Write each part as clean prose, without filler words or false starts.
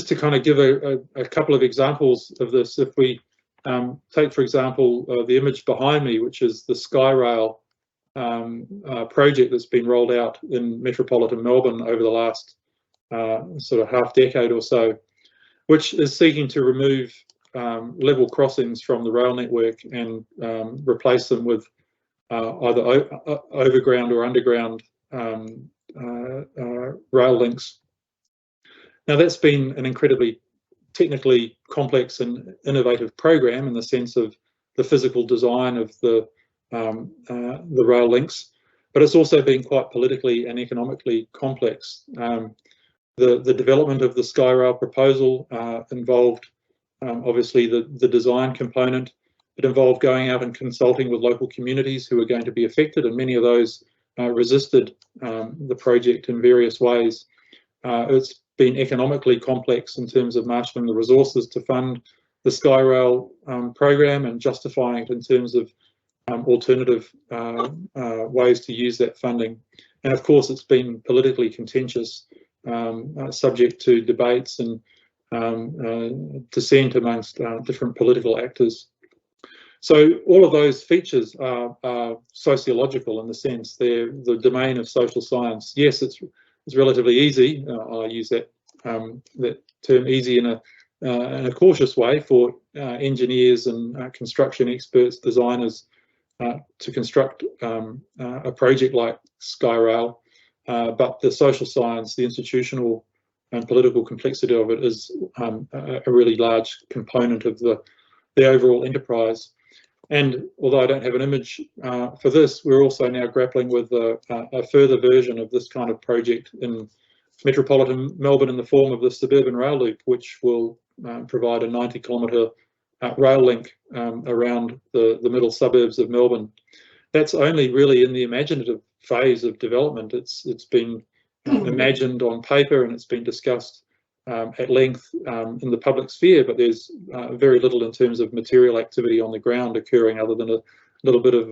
to kind of give a couple of examples of this, if we take, for example, the image behind me, which is the SkyRail project that's been rolled out in metropolitan Melbourne over the last sort of half decade or so, which is seeking to remove level crossings from the rail network and replace them with either overground or underground rail links. Now, that's been an incredibly technically complex and innovative program in the sense of the physical design of the rail links, but it's also been quite politically and economically complex. The development of the SkyRail proposal involved obviously the design component. It involved going out and consulting with local communities who were going to be affected, and many of those resisted the project in various ways. It's been economically complex in terms of marshalling the resources to fund the SkyRail program and justifying it in terms of alternative ways to use that funding. And of course, it's been politically contentious, subject to debates and dissent amongst different political actors. So all of those features are sociological in the sense they're the domain of social science. Yes, it's relatively easy. I use that term "easy" in a cautious way for engineers and construction experts, designers to construct a project like SkyRail. But the social science, the institutional and political complexity of it is a really large component of the overall enterprise. And although I don't have an image for this, we're also now grappling with a further version of this kind of project in metropolitan Melbourne in the form of the suburban rail loop, which will provide a 90-kilometre rail link around the middle suburbs of Melbourne. That's only really in the imaginative phase of development. It's been imagined on paper and it's been discussed at length in the public sphere, but there's very little in terms of material activity on the ground occurring other than a little bit of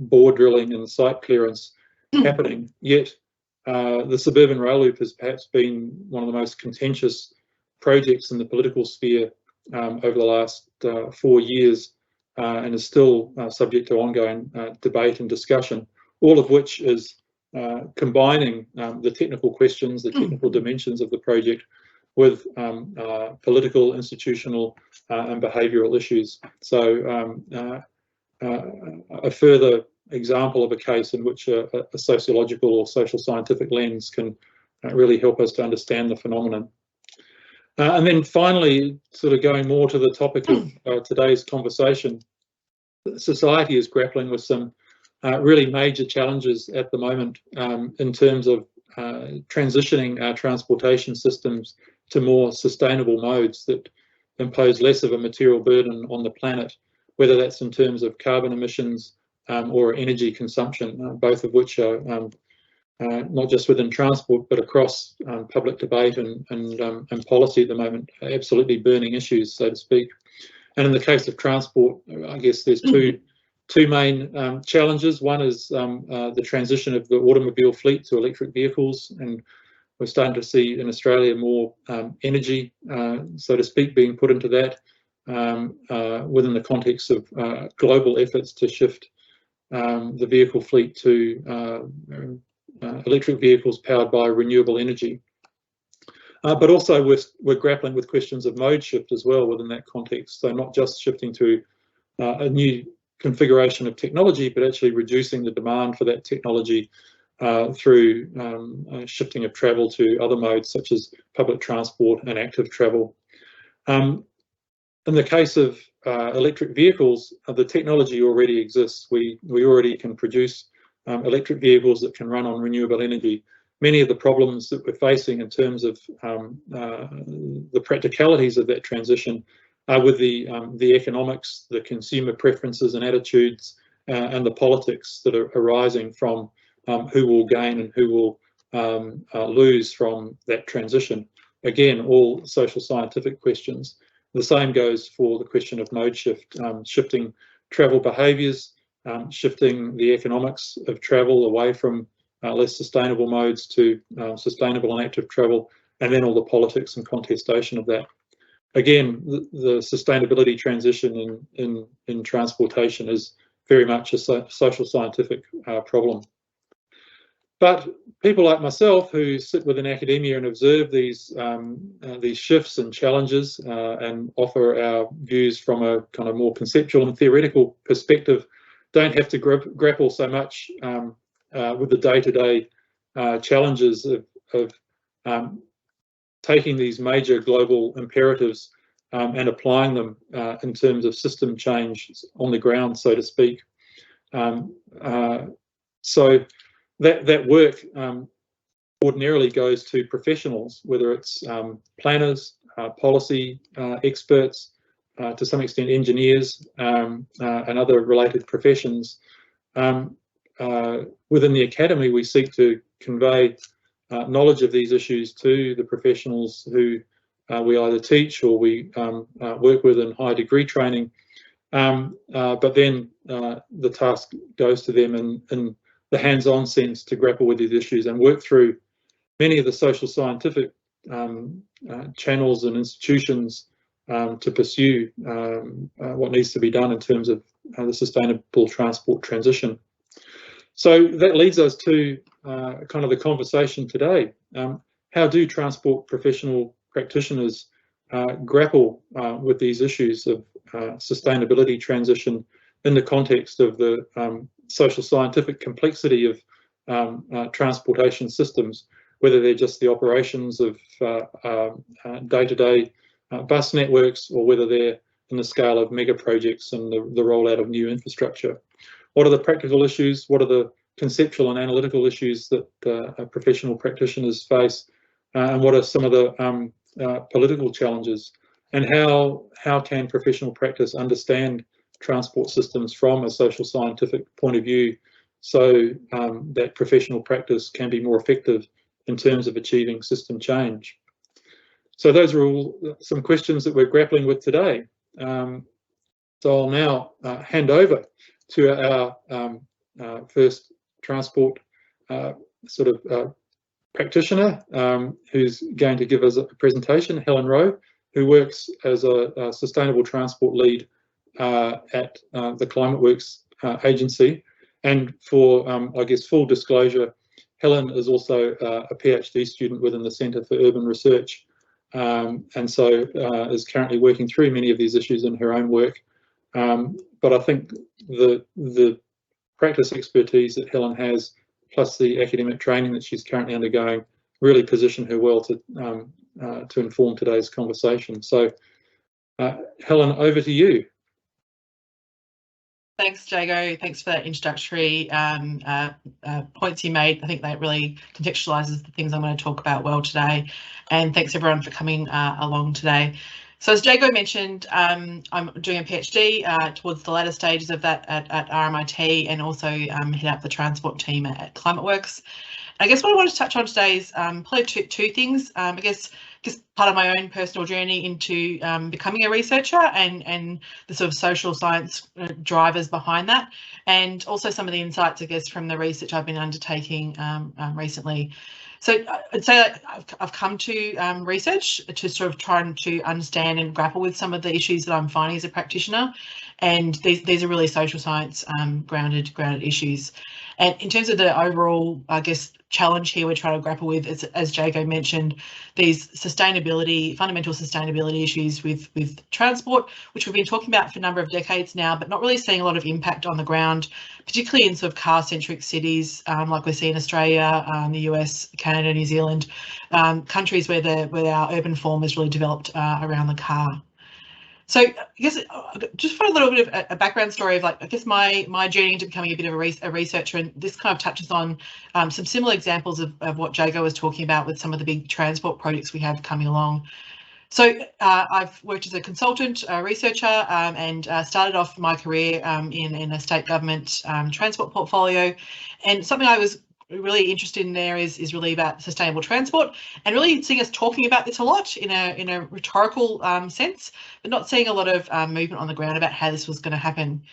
bore drilling and site clearance happening. Yet the suburban rail loop has perhaps been one of the most contentious projects in the political sphere over the last 4 years and is still subject to ongoing debate and discussion, all of which is combining the technical questions, the technical dimensions of the project with political, institutional and behavioural issues. So a further example of a case in which a sociological or social scientific lens can really help us to understand the phenomenon. And then finally, sort of going more to the topic of today's conversation, society is grappling with some really major challenges at the moment in terms of transitioning our transportation systems to more sustainable modes that impose less of a material burden on the planet, whether that's in terms of carbon emissions or energy consumption, both of which are not just within transport but across public debate and policy at the moment, absolutely burning issues, so to speak. And in the case of transport, I guess there's two main challenges. One is the transition of the automobile fleet to electric vehicles, and we're starting to see in Australia more energy, so to speak, being put into that within the context of global efforts to shift the vehicle fleet to electric vehicles powered by renewable energy. But also we're grappling with questions of mode shift as well within that context, so not just shifting to a new configuration of technology, but actually reducing the demand for that technology through shifting of travel to other modes such as public transport and active travel. In the case of electric vehicles, the technology already exists. We already can produce electric vehicles that can run on renewable energy. Many of the problems that we're facing in terms of the practicalities of that transition are with the economics, the consumer preferences and attitudes, and the politics that are arising from who will gain and who will lose from that transition. Again, all social scientific questions. The same goes for the question of mode shift, shifting travel behaviours, shifting the economics of travel away from less sustainable modes to sustainable and active travel, and then all the politics and contestation of that. Again, the sustainability transition in transportation is very much a social scientific problem. But people like myself who sit within academia and observe these shifts and challenges and offer our views from a kind of more conceptual and theoretical perspective don't have to grapple so much with the day-to-day challenges of taking these major global imperatives and applying them in terms of system change on the ground, so to speak. So that work ordinarily goes to professionals, whether it's planners, policy experts, to some extent engineers, and other related professions. Within the academy, we seek to convey knowledge of these issues to the professionals who we either teach or we work with in high degree training. But then the task goes to them in the hands-on sense to grapple with these issues and work through many of the social scientific channels and institutions to pursue what needs to be done in terms of the sustainable transport transition. So that leads us to kind of the conversation today. How do transport professional practitioners grapple with these issues of sustainability transition in the context of the social scientific complexity of transportation systems, whether they're just the operations of day-to-day bus networks or whether they're in the scale of mega projects and the rollout of new infrastructure. What are the practical issues? What are the conceptual and analytical issues that professional practitioners face? And what are some of the political challenges? And how can professional practice understand transport systems from a social scientific point of view so that professional practice can be more effective in terms of achieving system change? So those are all some questions that we're grappling with today. So I'll now hand over to our first transport practitioner who's going to give us a presentation, Helen Rowe, who works as a sustainable transport lead at the ClimateWorks agency. And for, I guess, full disclosure, Helen is also a PhD student within the Centre for Urban Research, and so is currently working through many of these issues in her own work. But I think the practice expertise that Helen has, plus the academic training that she's currently undergoing, really position her well to inform today's conversation. So, Helen, over to you. Thanks, Jago. Thanks for that introductory points you made. I think that really contextualises the things I'm going to talk about well today. And thanks everyone for coming along today. So as Jago mentioned, I'm doing a PhD towards the latter stages of that at RMIT, and also head up the transport team at ClimateWorks. I guess what I want to touch on today is probably two things. I guess part of my own personal journey into becoming a researcher and the sort of social science drivers behind that, and also some of the insights, I guess, from the research I've been undertaking recently. So I'd say that I've come to research to sort of try to understand and grapple with some of the issues that I'm finding as a practitioner, and these are really social science grounded issues. And in terms of the overall, I guess, challenge here we're trying to grapple with, as Jago mentioned, these fundamental sustainability issues with transport, which we've been talking about for a number of decades now, but not really seeing a lot of impact on the ground, particularly in sort of car-centric cities like we see in Australia, the US, Canada, New Zealand, countries where our urban form is really developed around the car. So I guess just for a little bit of a background story of, like, I guess my journey into becoming a bit of a researcher, and this kind of touches on some similar examples of what Jago was talking about with some of the big transport projects we have coming along. So I've worked as a consultant researcher and started off my career in a state government transport portfolio, and something I was really interested in there is really about sustainable transport, and really seeing us talking about this a lot in a rhetorical sense, but not seeing a lot of movement on the ground about how this was going to happen.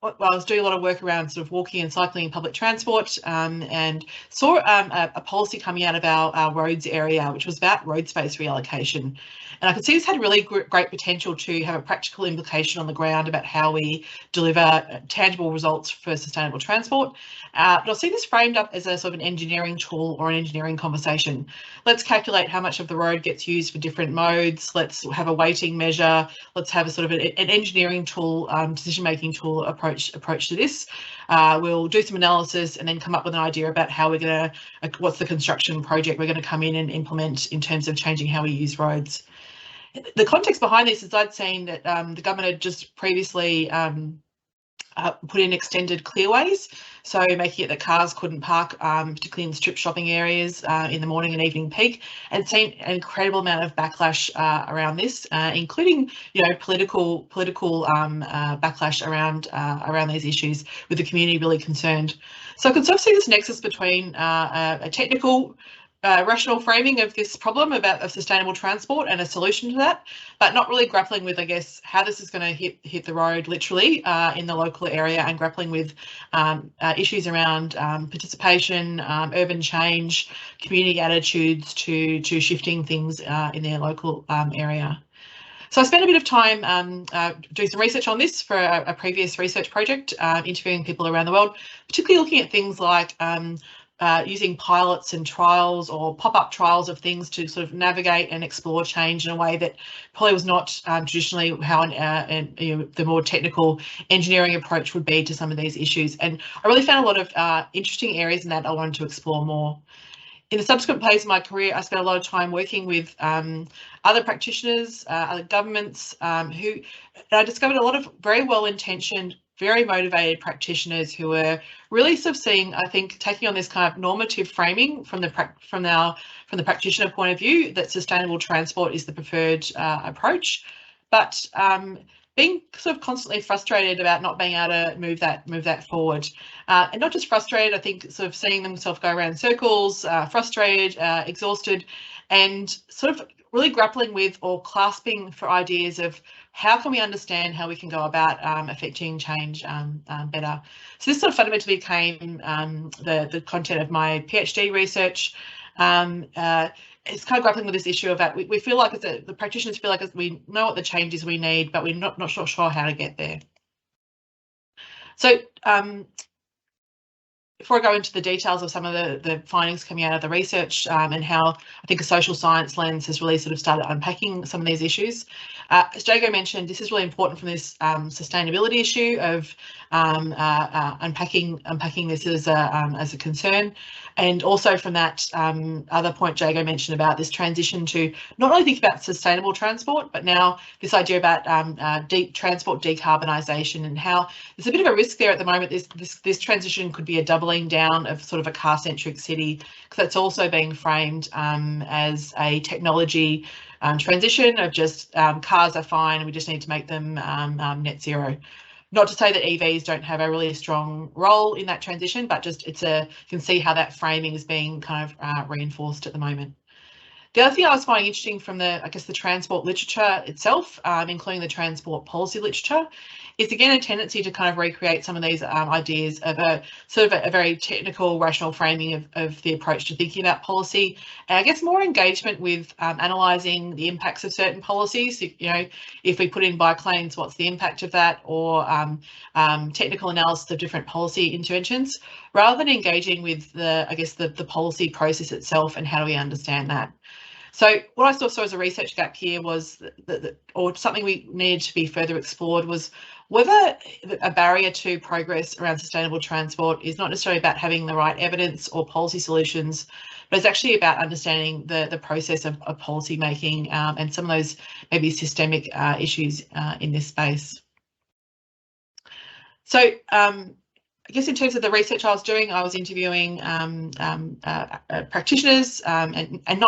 I was doing a lot of work around sort of walking and cycling in public transport, and saw a policy coming out of our roads area, which was about road space reallocation. And I could see this had really great potential to have a practical implication on the ground about how we deliver tangible results for sustainable transport. But I see this framed up as a sort of an engineering tool or an engineering conversation. Let's calculate how much of the road gets used for different modes. Let's have a weighting measure. Let's have a sort of an engineering tool, decision-making tool approach to this. We'll do some analysis and then come up with an idea about how we're going to, what's the construction project we're going to come in and implement in terms of changing how we use roads. The context behind this is I'd seen that the government had just previously put in extended clearways, so making it that cars couldn't park, particularly in strip shopping areas in the morning and evening peak, and seen an incredible amount of backlash around this, including political backlash around these issues, with the community really concerned. So I can sort of see this nexus between a technical rational framing of this problem of sustainable transport and a solution to that, but not really grappling with, I guess, how this is going to hit the road literally in the local area, and grappling with issues around participation, urban change, community attitudes to shifting things in their local area. So I spent a bit of time doing some research on this for a previous research project, interviewing people around the world, particularly looking at things like using pilots and trials or pop-up trials of things to sort of navigate and explore change in a way that probably was not traditionally how the more technical engineering approach would be to some of these issues. And I really found a lot of interesting areas in that I wanted to explore more. In the subsequent phase of my career, I spent a lot of time working with other practitioners, other governments, who I discovered a lot of very well-intentioned, very motivated practitioners who were really sort of seeing, I think, taking on this kind of normative framing from the practitioner point of view, that sustainable transport is the preferred approach, but being sort of constantly frustrated about not being able to move that forward, and not just frustrated, I think sort of seeing themselves go around in circles, frustrated, exhausted, and sort of really grappling with or clasping for ideas of how can we understand how we can go about affecting change better. So this sort of fundamentally became the content of my PhD research. It's kind of grappling with this issue of that we feel like the practitioners feel like we know what the changes we need, but we're not sure how to get there. So before I go into the details of some of the findings coming out of the research and how I think a social science lens has really sort of started unpacking some of these issues, as Jago mentioned, this is really important from this sustainability issue of unpacking this as a concern, and also from that other point Jago mentioned about this transition to not only think about sustainable transport, but now this idea about transport decarbonisation, and how there's a bit of a risk there at the moment. This transition could be a doubling down of sort of a car-centric city, because that's also being framed as a technology transition of just cars are fine and we just need to make them net zero. Not to say that EVs don't have a really strong role in that transition, but just you can see how that framing is being kind of reinforced at the moment. The other thing I was finding interesting from the transport literature itself, including the transport policy literature, is again a tendency to kind of recreate some of these ideas of a sort of a very technical, rational framing of the approach to thinking about policy, and I guess more engagement with analysing the impacts of certain policies. If we put in bike lanes, what's the impact of that, or technical analysis of different policy interventions, rather than engaging with the policy process itself and how do we understand that. So what I saw as a research gap here was or something we needed to be further explored, was whether a barrier to progress around sustainable transport is not necessarily about having the right evidence or policy solutions, but it's actually about understanding the process of policy making and some of those maybe systemic issues in this space. So I guess in terms of the research I was doing, I was interviewing practitioners and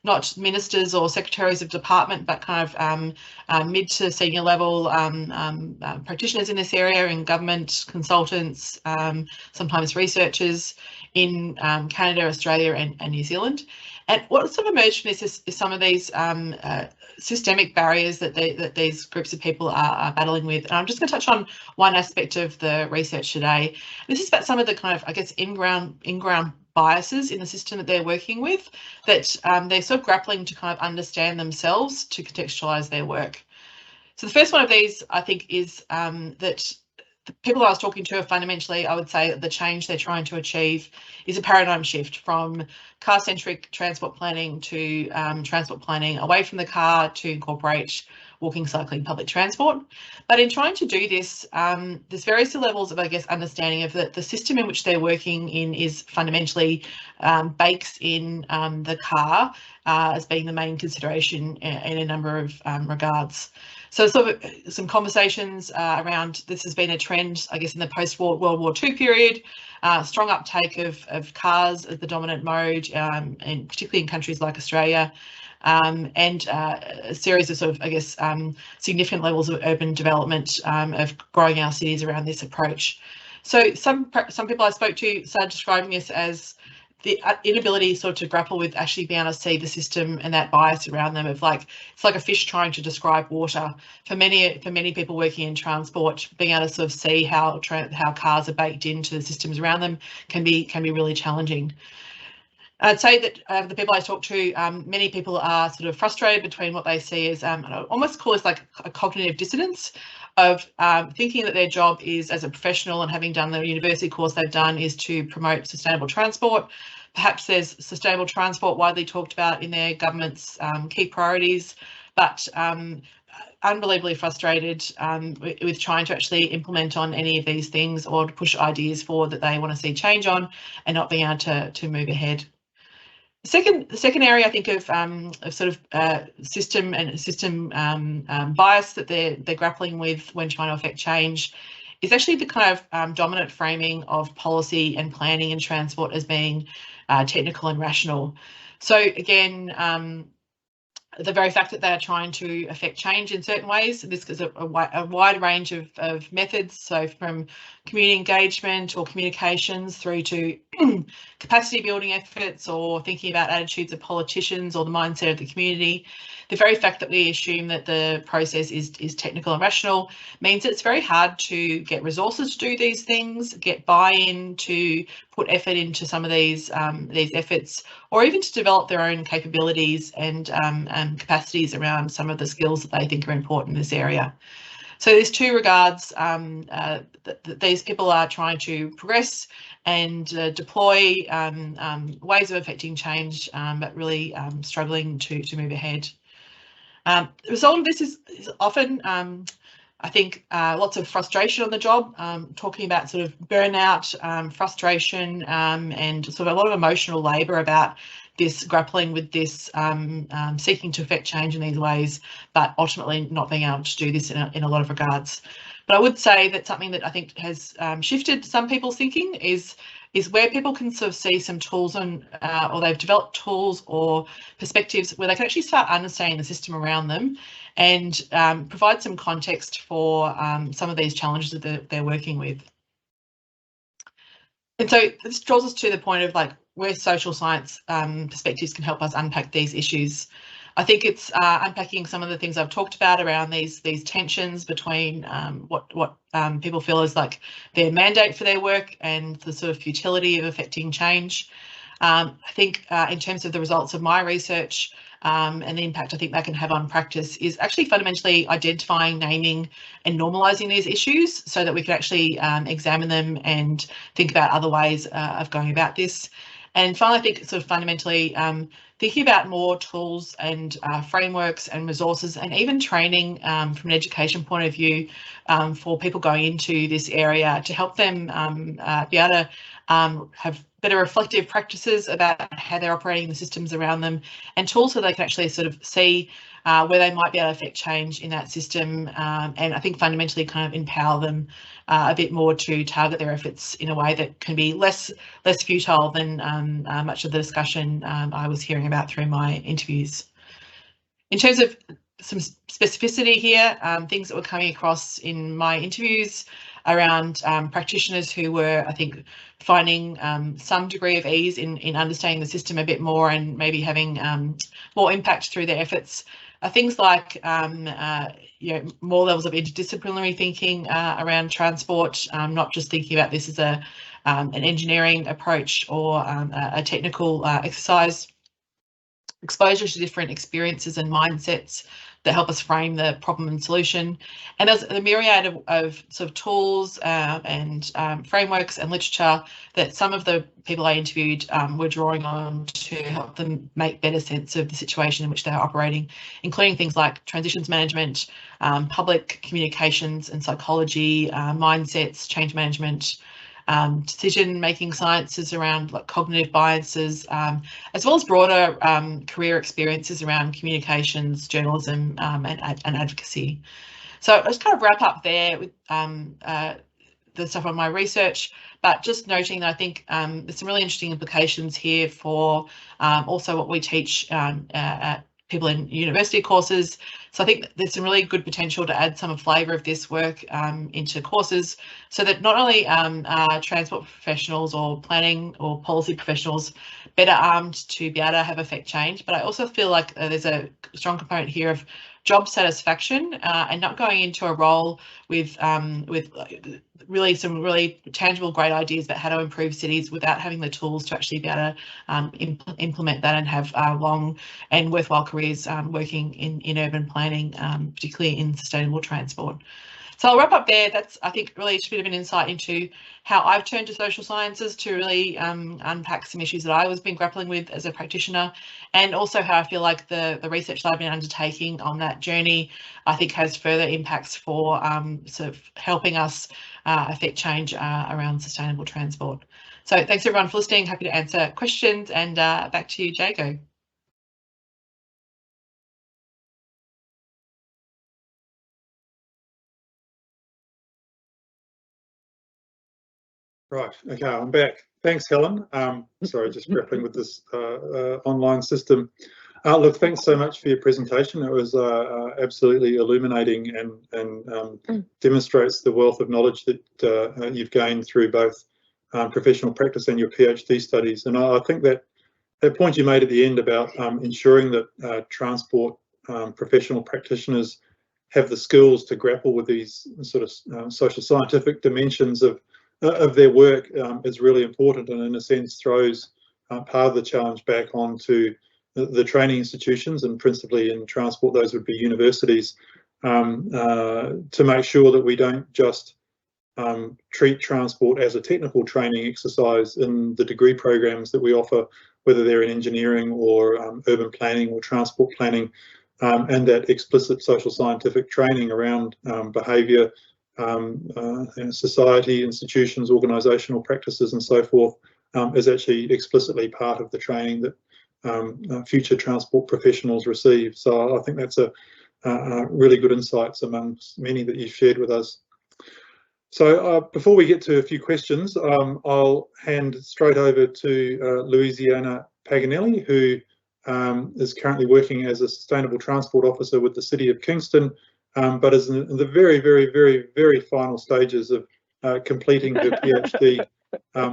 not ministers or secretaries of department, but kind of mid to senior level practitioners in this area, in government, consultants, sometimes researchers in Canada, Australia and New Zealand. And what sort of emerged from this is some of these systemic barriers that these groups of people are battling with. And I'm just going to touch on one aspect of the research today. This is about some of the kind of, I guess, in-ground biases in the system that they're working with, that they're sort of grappling to kind of understand themselves to contextualise their work. So the first one of these, I think, is that the people I was talking to are fundamentally, I would say, that the change they're trying to achieve is a paradigm shift from car-centric transport planning to transport planning away from the car to incorporate walking, cycling, public transport. But in trying to do this, there's various levels of, I guess, understanding of the system in which they're working in is fundamentally bakes in the car as being the main consideration in a number of regards. So sort of some conversations around this has been a trend, I guess, in the post-World War II period, strong uptake of cars as the dominant mode, and particularly in countries like Australia, and a series of sort of, I guess, significant levels of urban development of growing our cities around this approach. So some people I spoke to started describing this as the inability sort of to grapple with actually being able to see the system and that bias around them of like, it's like a fish trying to describe water. For many people working in transport, being able to sort of see how cars are baked into the systems around them can be really challenging. I'd say that the people I talk to, many people are sort of frustrated between what they see as, I almost call this like a cognitive dissonance of thinking that their job is, as a professional and having done the university course they've done, is to promote sustainable transport. Perhaps there's sustainable transport widely talked about in their government's key priorities, but unbelievably frustrated with trying to actually implement on any of these things or to push ideas forward that they want to see change on and not being able to move ahead. The second area, I think, of sort of system bias that they're grappling with when trying to affect change is actually the kind of dominant framing of policy and planning and transport as being technical and rational. So again, the very fact that they are trying to affect change in certain ways, this is a wide range of methods, so from community engagement or communications through to capacity building efforts or thinking about attitudes of politicians or the mindset of the community. The very fact that we assume that the process is technical and rational means it's very hard to get resources to do these things, get buy-in, to put effort into some of these efforts, or even to develop their own capabilities and capacities around some of the skills that they think are important in this area. So there's two regards that these people are trying to progress and deploy ways of affecting change, but really struggling to move ahead. The result of this is often, I think, lots of frustration on the job, talking about sort of burnout, frustration, and sort of a lot of emotional labour about this, grappling with this, seeking to affect change in these ways, but ultimately not being able to do this in a lot of regards. But I would say that something that I think has shifted some people's thinking is where people can sort of see some tools and or they've developed tools or perspectives where they can actually start understanding the system around them and provide some context for some of these challenges that they're working with. And so this draws us to the point of like where social science perspectives can help us unpack these issues. I think it's unpacking some of the things I've talked about around these tensions between what people feel is like their mandate for their work and the sort of futility of affecting change. I think in terms of the results of my research and the impact I think that can have on practice is actually fundamentally identifying, naming and normalising these issues so that we can actually examine them and think about other ways of going about this. And finally, I think sort of fundamentally thinking about more tools and frameworks and resources and even training from an education point of view for people going into this area to help them be able to have better reflective practices about how they're operating the systems around them and tools so they can actually sort of see where they might be able to affect change in that system, and I think fundamentally kind of empower them a bit more to target their efforts in a way that can be less futile than much of the discussion I was hearing about through my interviews. In terms of some specificity here, things that were coming across in my interviews, around practitioners who were, I think, finding some degree of ease in understanding the system a bit more and maybe having more impact through their efforts. Things like more levels of interdisciplinary thinking around transport, not just thinking about this as an engineering approach or a technical exercise. Exposure to different experiences and mindsets that help us frame the problem and solution. And there's a myriad of sort of tools and frameworks and literature that some of the people I interviewed were drawing on to help them make better sense of the situation in which they're operating, including things like transitions management, public communications and psychology, mindsets, change management, decision-making sciences around like cognitive biases, as well as broader career experiences around communications, journalism, and advocacy. So I'll just kind of wrap up there with the stuff on my research, but just noting that I think there's some really interesting implications here for also what we teach people in university courses. So I think there's some really good potential to add some flavour of this work into courses so that not only transport professionals or planning or policy professionals better armed to be able to have effect change, but I also feel like there's a strong component here of job satisfaction and not going into a role with really some really tangible, great ideas about how to improve cities without having the tools to actually be able to implement that and have long and worthwhile careers working in urban planning, particularly in sustainable transport. So I'll wrap up there. That's, I think, really just a bit of an insight into how I've turned to social sciences to really unpack some issues that I was been grappling with as a practitioner, and also how I feel like the research that I've been undertaking on that journey, I think, has further impacts for sort of helping us affect change around sustainable transport. So thanks everyone for listening. Happy to answer questions, and back to you, Jago. Right, okay, I'm back. Thanks, Helen. Sorry, just grappling with this online system. Look, thanks so much for your presentation. It was absolutely illuminating and demonstrates the wealth of knowledge that you've gained through both professional practice and your PhD studies. And I think that point you made at the end about ensuring that transport professional practitioners have the skills to grapple with these sort of social scientific dimensions of their work is really important, and in a sense throws part of the challenge back onto the training institutions, and principally in transport those would be universities, to make sure that we don't just treat transport as a technical training exercise in the degree programs that we offer, whether they're in engineering or urban planning or transport planning, and that explicit social scientific training around behaviour, society, institutions, organisational practices and so forth is actually explicitly part of the training that future transport professionals receive. So I think that's a really good insights amongst many that you've shared with us. So before we get to a few questions, I'll hand straight over to Louisiana Paganelli, who is currently working as a Sustainable Transport Officer with the City of Kingston, but is in the very final stages of completing her PhD,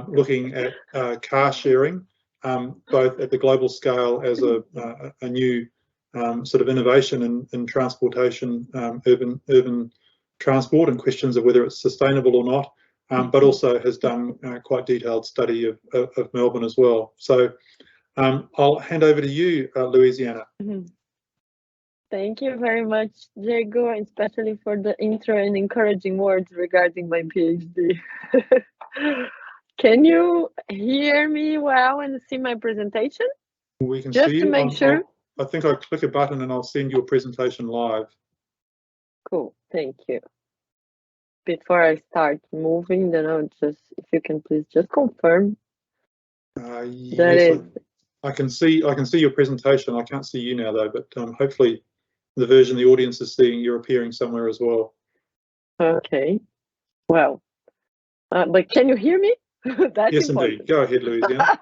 looking at car sharing, both at the global scale as a new sort of innovation in transportation, urban transport, and questions of whether it's sustainable or not, but also has done quite detailed study of Melbourne as well. So I'll hand over to you, Louisiana. Thank you very much, Jago, especially for the intro and encouraging words regarding my PhD. Can you hear me well and see my presentation? We can just see to you. make sure. I think I'll click a button and I'll send your presentation live. Cool, thank you. Before I start moving, then I'll just, if you can please just confirm. Yes, I can see your presentation. I can't see you now though, but hopefully the version the audience is seeing, you're appearing somewhere as well. Okay, well, but can you hear me? That's yes, important. Indeed. Go ahead, Louisiana.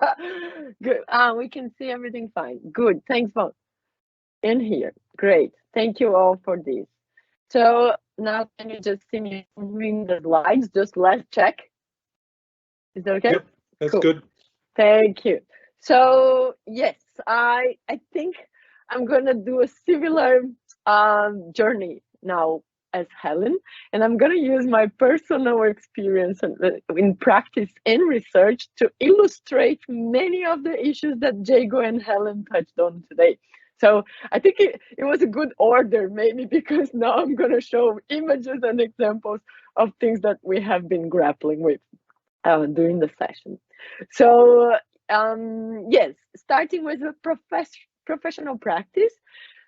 Good. We can see everything fine. Good. Thanks, both. In here. Great. Thank you all for this. So now can you just see me moving the slides? Just last check. Is that okay? Yep, that's cool. good. Thank you. So yes, I think I'm gonna do a similar journey now as Helen, and I'm gonna use my personal experience in practice and research to illustrate many of the issues that Jago and Helen touched on today. So I think it was a good order, maybe because now I'm gonna show images and examples of things that we have been grappling with during the session. So yes, starting with a professional practice,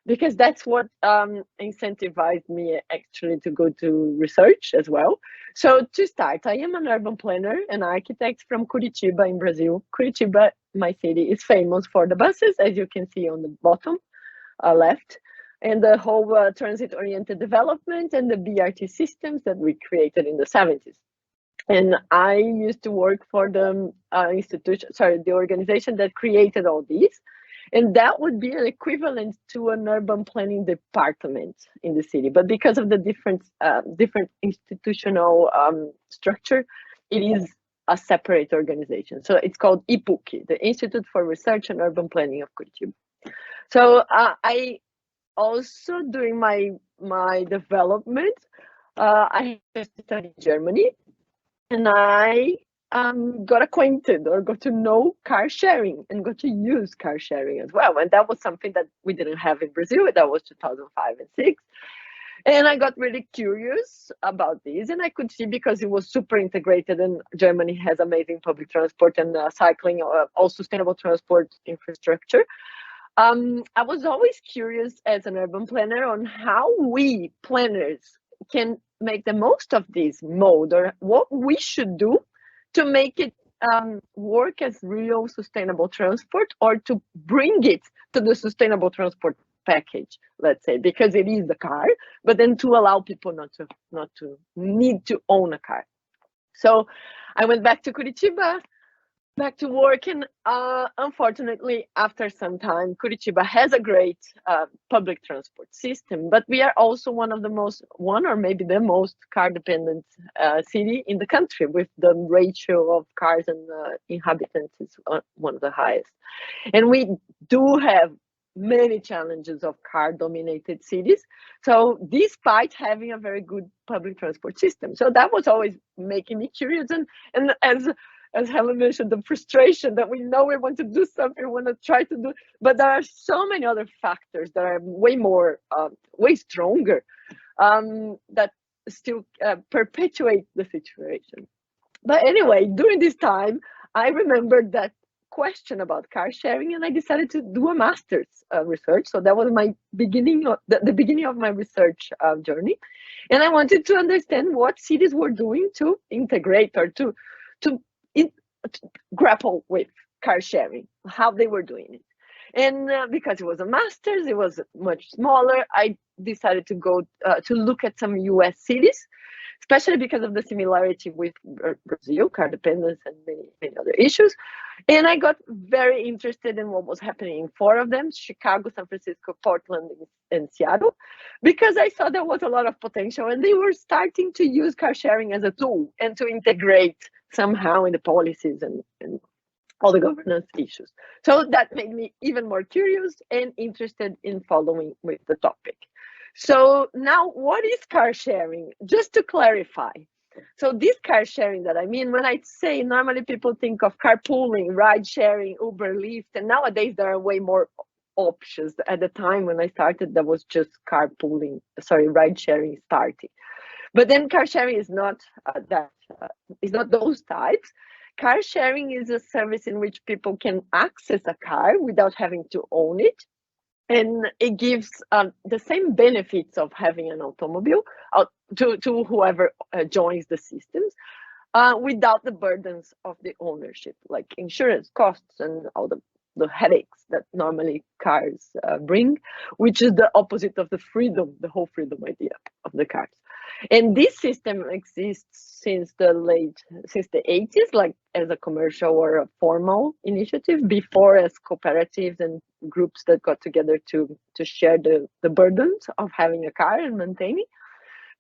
because that's what incentivized me actually to go to research as well. So to start, I am an urban planner and architect from Curitiba in Brazil. Curitiba, my city, is famous for the buses, as you can see on the bottom left, and the whole transit-oriented development and the BRT systems that we created in the 70s. And I used to work for the the organization that created all these. And that would be an equivalent to an urban planning department in the city. But because of the different institutional structure, it is a separate organization. So it's called IPUC, the Institute for Research and Urban Planning of Curitiba. So I also, during my development, I studied in Germany. And I got acquainted or got to know car sharing and got to use car sharing as well. And that was something that we didn't have in Brazil. That was 2005 and 6. And I got really curious about this. And I could see, because it was super integrated and Germany has amazing public transport and cycling, all sustainable transport infrastructure. I was always curious as an urban planner on how we planners can make the most of this mode, or what we should do to make it work as real sustainable transport, or to bring it to the sustainable transport package, let's say, because it is the car, but then to allow people not to need to own a car. So I went back to Curitiba, back to work, and unfortunately, after some time, Curitiba has a great public transport system, but we are also one or maybe the most car-dependent city in the country, with the ratio of cars and inhabitants is one of the highest. And we do have many challenges of car-dominated cities. So despite having a very good public transport system, so that was always making me curious, and as Helen mentioned, the frustration that we know we want to do something, we want to try to do, but there are so many other factors that are way stronger, that still perpetuate the situation. But anyway, during this time, I remembered that question about car sharing, and I decided to do a master's research. So that was my beginning of the beginning of my research journey, and I wanted to understand what cities were doing to integrate or to grapple with car sharing, how they were doing it. And because it was a master's, it was much smaller, I decided to go to look at some US cities, especially because of the similarity with Brazil, car dependence, and many other issues. And I got very interested in what was happening in 4 of them: Chicago, San Francisco, Portland, and Seattle, because I saw there was a lot of potential, and they were starting to use car sharing as a tool and to integrate somehow in the policies and all the governance issues. So that made me even more curious and interested in following with the topic. So now, what is car sharing? Just to clarify. So this car sharing that I mean, when I say, normally people think of carpooling, ride sharing, Uber, Lyft, and nowadays there are way more options. At the time when I started, there was just ride sharing starting. But then car sharing is not is not those types. Car sharing is a service in which people can access a car without having to own it. And it gives the same benefits of having an automobile to whoever joins the systems, without the burdens of the ownership, like insurance costs and all the headaches that normally cars bring, which is the opposite of the whole freedom idea of the cars. And this system exists since the 80s, like as a commercial or a formal initiative, before as cooperatives and groups that got together to share the burdens of having a car and maintaining.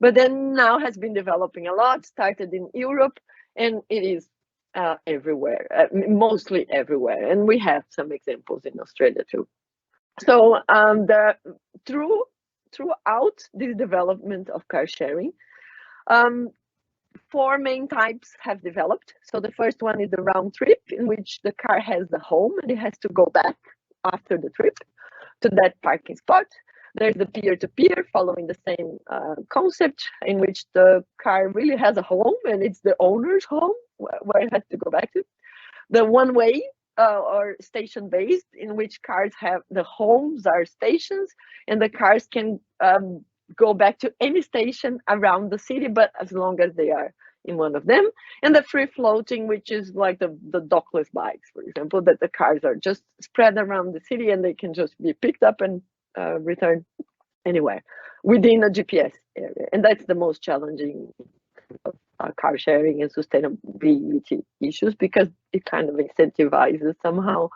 but then now has been developing a lot, started in Europe, and it is everywhere, mostly everywhere. And we have some examples in Australia too. So throughout the development of car sharing, 4 main types have developed. So the first one is the round trip, in which the car has the home and it has to go back after the trip to that parking spot. There's the peer-to-peer, following the same concept, in which the car really has a home and it's the owner's home where it has to go back to. The one-way or station-based, in which cars have the homes are stations and the cars can go back to any station around the city, but as long as they are in one of them. And the free floating, which is like the dockless bikes, for example, that the cars are just spread around the city and they can just be picked up and returned anywhere within a GPS area. And that's the most challenging car sharing and sustainability issues, because it kind of incentivizes somehow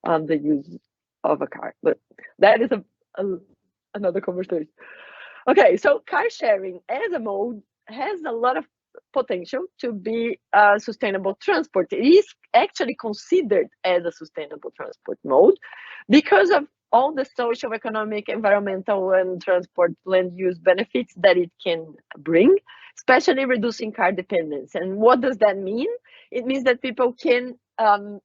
the use of a car. But that is another conversation. Okay, so car sharing as a mode has a lot of potential to be sustainable transport. It is actually considered as a sustainable transport mode because of all the social, economic, environmental, and transport land use benefits that it can bring, especially reducing car dependence. And what does that mean? It means that people can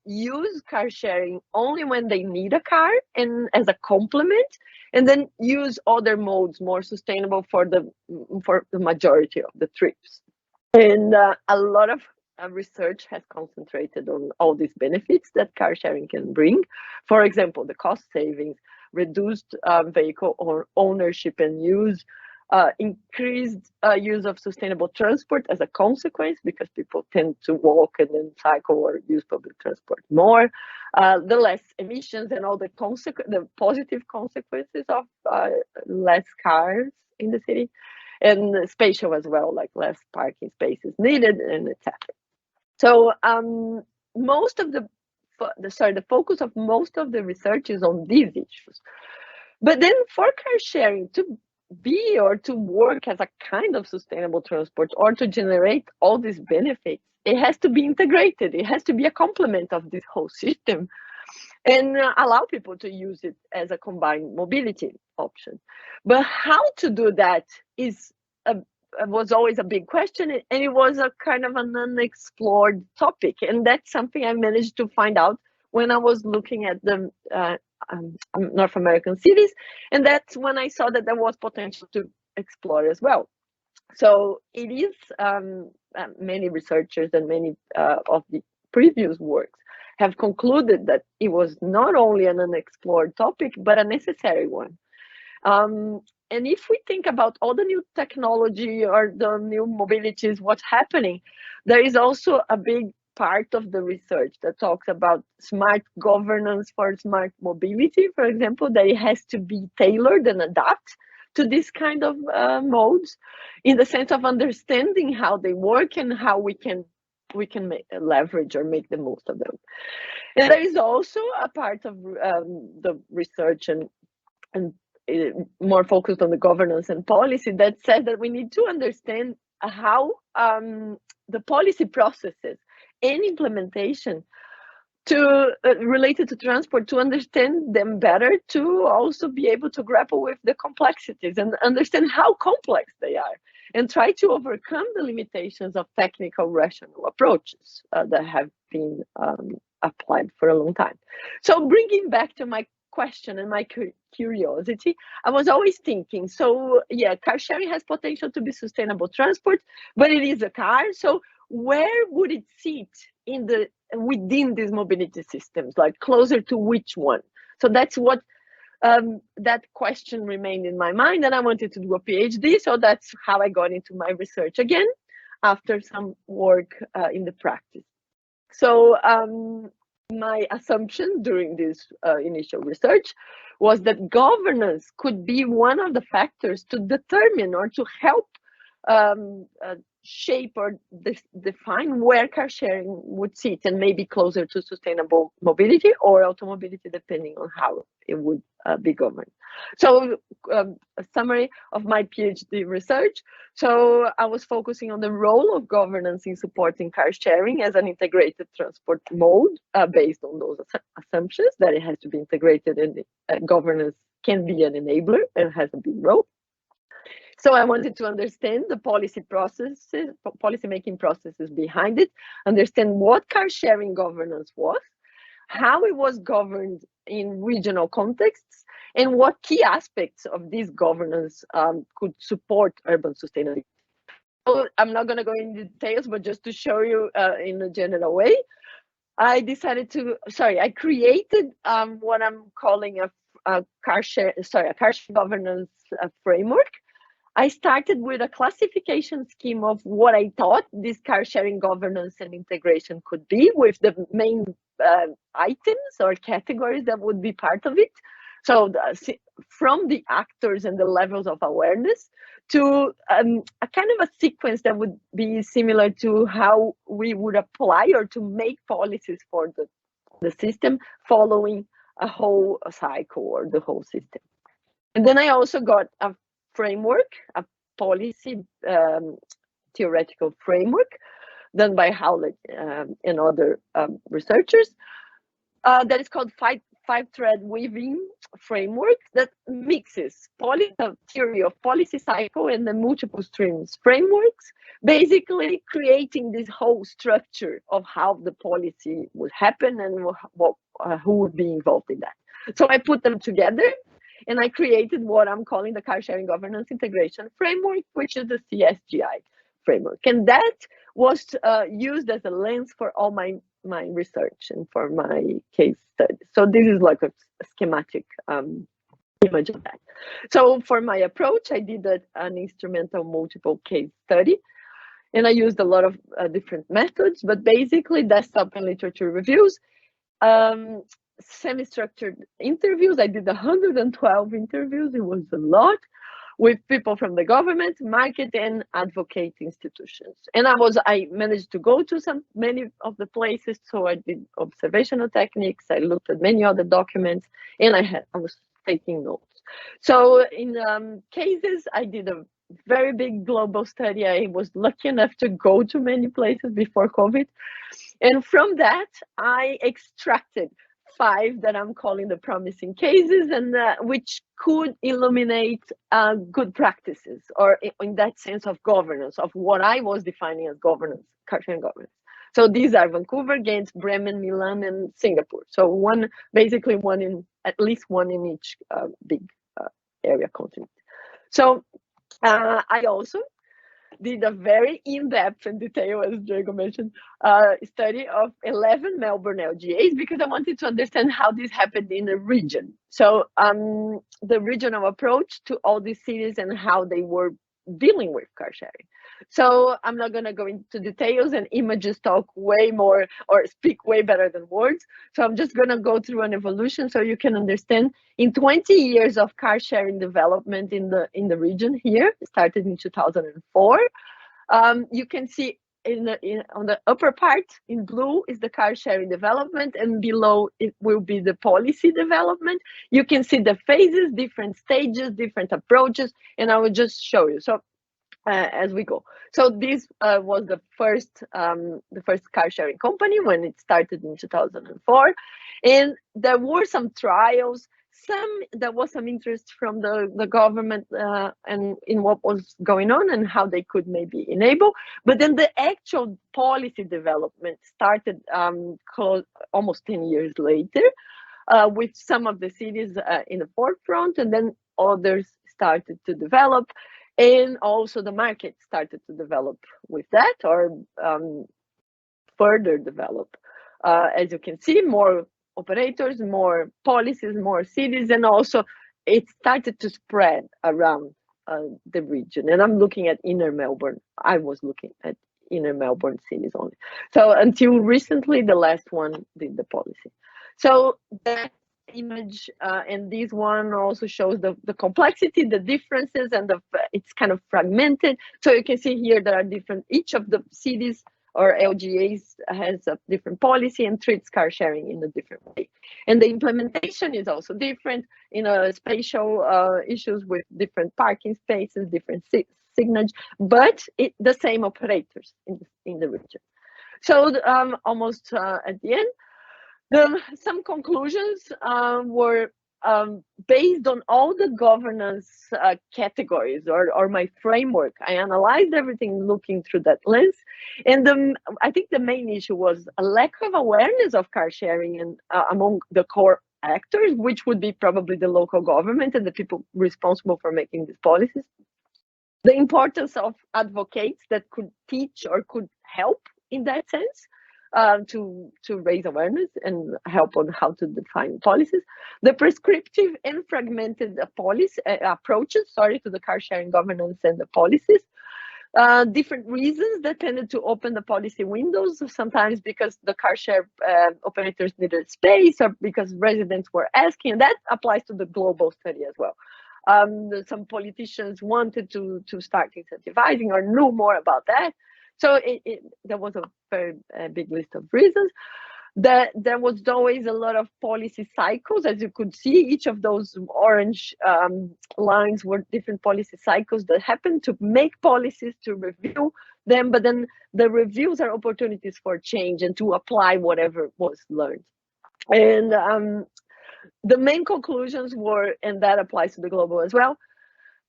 use car sharing only when they need a car and as a complement, and then use other modes more sustainable for the majority of the trips. And a lot of research has concentrated on all these benefits that car sharing can bring. For example, the cost savings, reduced vehicle or ownership and use, increased use of sustainable transport as a consequence, because people tend to walk and then cycle or use public transport more, the less emissions and all the positive consequences of less cars in the city, and spatial as well, like less parking spaces needed, and etc. So most of the focus of most of the research is on these issues. But then for car sharing to be or to work as a kind of sustainable transport or to generate all these benefits, it has to be integrated. It has to be a complement of this whole system and allow people to use it as a combined mobility option. But how to do that was always a big question, and it was a kind of an unexplored topic. And that's something I managed to find out when I was looking at the North American cities, and that's when I saw that there was potential to explore as well. So it is many researchers and many of the previous works have concluded that it was not only an unexplored topic, but a necessary one. And if we think about all the new technology or the new mobilities, what's happening, there is also a big part of the research that talks about smart governance for smart mobility, for example, that it has to be tailored and adapt to this kind of modes, in the sense of understanding how they work and how we can leverage or make the most of them. And there is also a part of the research and more focused on the governance and policy that says that we need to understand how the policy processes and implementation related to transport, to understand them better, to also be able to grapple with the complexities and understand how complex they are, and try to overcome the limitations of technical rational approaches that have been applied for a long time. So bringing back to my question and my curiosity, I was always thinking, so yeah, car sharing has potential to be sustainable transport, but it is a car. So where would it sit within these mobility systems, like closer to which one? So that's what that question remained in my mind, and I wanted to do a PhD. So that's how I got into my research again, after some work in the practice. So my assumption during this initial research was that governance could be one of the factors to determine or to help shape or define where car sharing would sit, and maybe closer to sustainable mobility or automobility, depending on how it would be governed. So a summary of my PhD research. So I was focusing on the role of governance in supporting car sharing as an integrated transport mode, based on those assumptions that it has to be integrated, and governance can be an enabler and has a big role. So I wanted to understand the policy processes, policy-making processes behind it, understand what car sharing governance was, how it was governed in regional contexts, and what key aspects of this governance could support urban sustainability. So I'm not going to go into details, but just to show you in a general way, I decided to, I created what I'm calling a car share governance framework. I started with a classification scheme of what I thought this car sharing governance and integration could be, with the main items or categories that would be part of it. So from the actors and the levels of awareness to a kind of a sequence that would be similar to how we would apply or to make policies for the system, following a whole cycle or the whole system. And then I also got a framework, a policy theoretical framework done by Howlett and other researchers that is called five-thread weaving framework that mixes theory of policy cycle and the multiple streams frameworks, basically creating this whole structure of how the policy would happen and who would be involved in that. So I put them together, and I created what I'm calling the car sharing governance integration framework, which is the CSGI framework. And that was used as a lens for all my research and for my case study. So this is like a schematic image of that. So for my approach, I did an instrumental multiple case study, and I used a lot of different methods, but basically desktop and literature reviews, semi-structured interviews. I did 112 interviews. It was a lot, with people from the government, market, and advocate institutions. And I managed to go to many of the places. So I did observational techniques. I looked at many other documents, and I was taking notes. So in cases, I did a very big global study. I was lucky enough to go to many places before COVID. And from that, I extracted 5 that I'm calling the promising cases, and which could illuminate good practices, or in that sense of governance, of what I was defining as governance, car sharing governance. So these are Vancouver, Ghent, Bremen, Milan, and Singapore. So at least one in each big area continent. So I also did a very in-depth and detailed, as Diego mentioned, study of 11 Melbourne LGAs, because I wanted to understand how this happened in a region. So the regional approach to all these cities and how they were dealing with car sharing. So I'm not going to go into details, and images talk way more or speak way better than words. So I'm just going to go through an evolution so you can understand. In 20 years of car sharing development in the region here, started in 2004, you can see on the upper part in blue is the car sharing development, and below it will be the policy development. You can see the phases, different stages, different approaches, and I will just show you. So as we go. So this was the first car sharing company when it started in 2004, and there were some trials. There was some interest from the government and in what was going on and how they could maybe enable. But then the actual policy development started almost 10 years later, with some of the cities in the forefront, and then others started to develop. And also the market started to develop with that, or further develop. As you can see, more operators, more policies, more cities, and also it started to spread around the region. And I'm looking at inner Melbourne. I was looking at inner Melbourne cities only. So until recently, the last one did the policy. So that image and this one also shows the complexity, the differences, and it's kind of fragmented. So you can see here there are different, each of the cities or LGAs has a different policy and treats car sharing in a different way. And the implementation is also different, spatial issues with different parking spaces, different signage, but the same operators in the region. So almost at the end, some conclusions were based on all the governance categories or my framework. I analyzed everything looking through that lens, and I think the main issue was a lack of awareness of car sharing and among the core actors, which would be probably the local government and the people responsible for making these policies. The importance of advocates that could teach or could help in that sense. To raise awareness and help on how to define policies, the prescriptive and fragmented approaches to the car sharing governance and the policies, different reasons that tended to open the policy windows, sometimes because the car share operators needed space or because residents were asking, and that applies to the global study as well. Some politicians wanted to start incentivizing or knew more about that. So there was a very big list of reasons. There was always a lot of policy cycles, as you could see. Each of those orange lines were different policy cycles that happened to make policies, to review them, but then the reviews are opportunities for change and to apply whatever was learned. And the main conclusions were, and that applies to the global as well,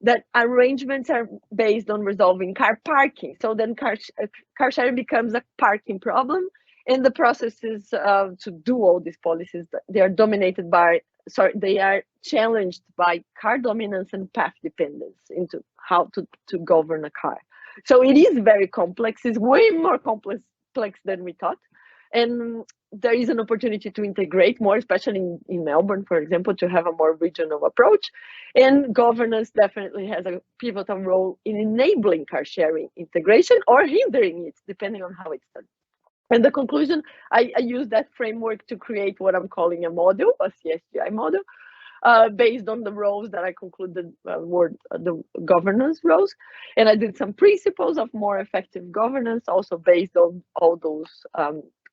that arrangements are based on resolving car parking. So then car sharing becomes a parking problem, and the processes to do all these policies, they are dominated by, they are challenged by car dominance and path dependence into how to govern a car. So it is very complex. It's way more complex than we thought. And there is an opportunity to integrate more, especially in Melbourne, for example, to have a more regional approach. And governance definitely has a pivotal role in enabling car sharing integration or hindering it, depending on how it's done. And the conclusion, I use that framework to create what I'm calling a model, a CSGI model, based on the roles that I concluded were the governance roles. And I did some principles of more effective governance, also based on all those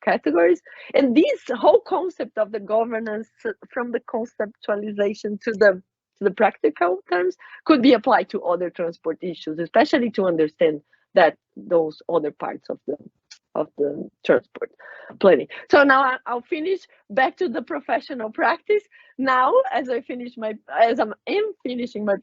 categories. And this whole concept of the governance, from the conceptualization to the practical terms, could be applied to other transport issues, especially to understand that those other parts of the transport planning. So now I'll finish back to the professional practice. Now, as I'm finishing my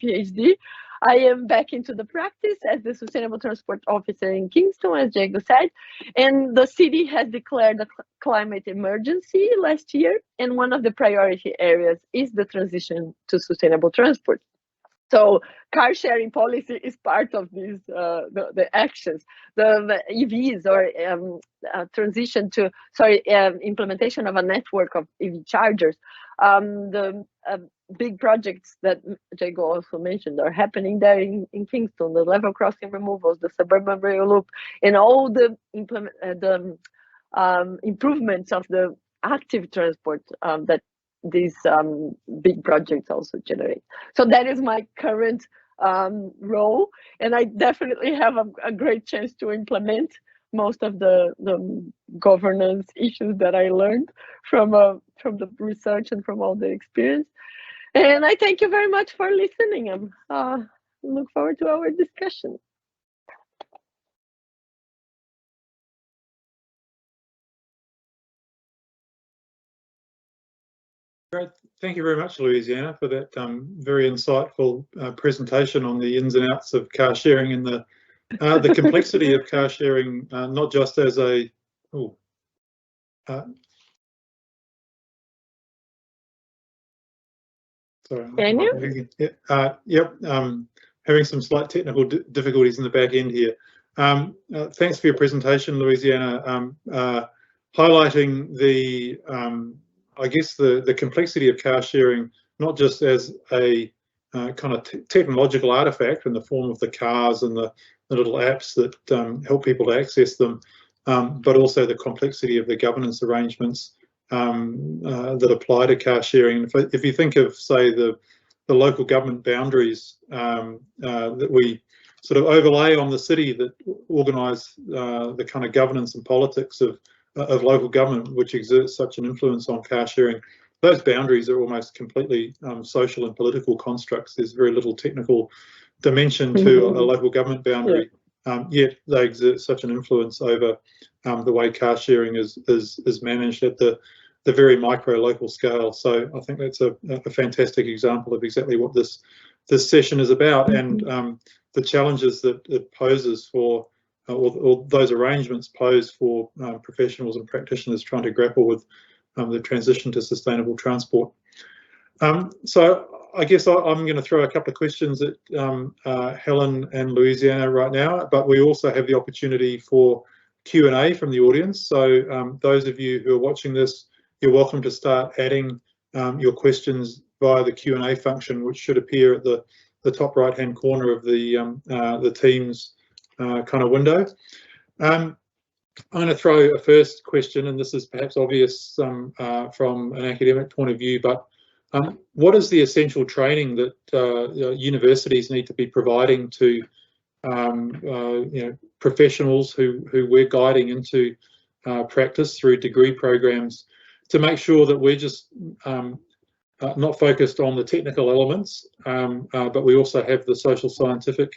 PhD, I am back into the practice as the Sustainable Transport Officer in Kingston, as Diego said, and the city has declared a climate emergency last year, and one of the priority areas is the transition to sustainable transport. So car sharing policy is part of these the actions, the EVs or transition to implementation of a network of EV chargers. The big projects that Diego also mentioned are happening there in Kingston, the level crossing removals, the suburban rail loop, and all the improvements of the active transport that these big projects also generate. So that is my current role, and I definitely have a great chance to implement most of the governance issues that I learned from the research and from all the experience. And I thank you very much for listening. I look forward to our discussion. Great. Thank you very much, Louisiana, for that very insightful presentation on the ins and outs of car sharing and the complexity of car sharing, not just as a sorry. Can you? Yep. Having some slight technical difficulties in the back end here. Thanks for your presentation, Louisiana, highlighting the I guess the complexity of car sharing, not just as a kind of technological artifact in the form of the cars and the little apps that help people to access them, but also the complexity of the governance arrangements that apply to car sharing. If you think of, say, the local government boundaries that we sort of overlay on the city that organise the kind of governance and politics of local government, which exerts such an influence on car sharing. Those boundaries are almost completely social and political constructs. There's very little technical dimension to a local government boundary, yet they exert such an influence over the way car sharing is managed at the very micro local scale. So I think that's a fantastic example of exactly what this session is about, and the challenges that it poses for, or those arrangements pose for professionals and practitioners trying to grapple with the transition to sustainable transport. So I guess I'm going to throw a couple of questions at Helen and Louisiana right now, but we also have the opportunity for Q&A from the audience. So those of you who are watching this, you're welcome to start adding your questions via the Q&A function, which should appear at the top right-hand corner of the Teams kind of window. I'm going to throw a first question, and this is perhaps obvious from an academic point of view, but what is the essential training that universities need to be providing to professionals who we're guiding into practice through degree programs, to make sure that we're just not focused on the technical elements, but we also have the social scientific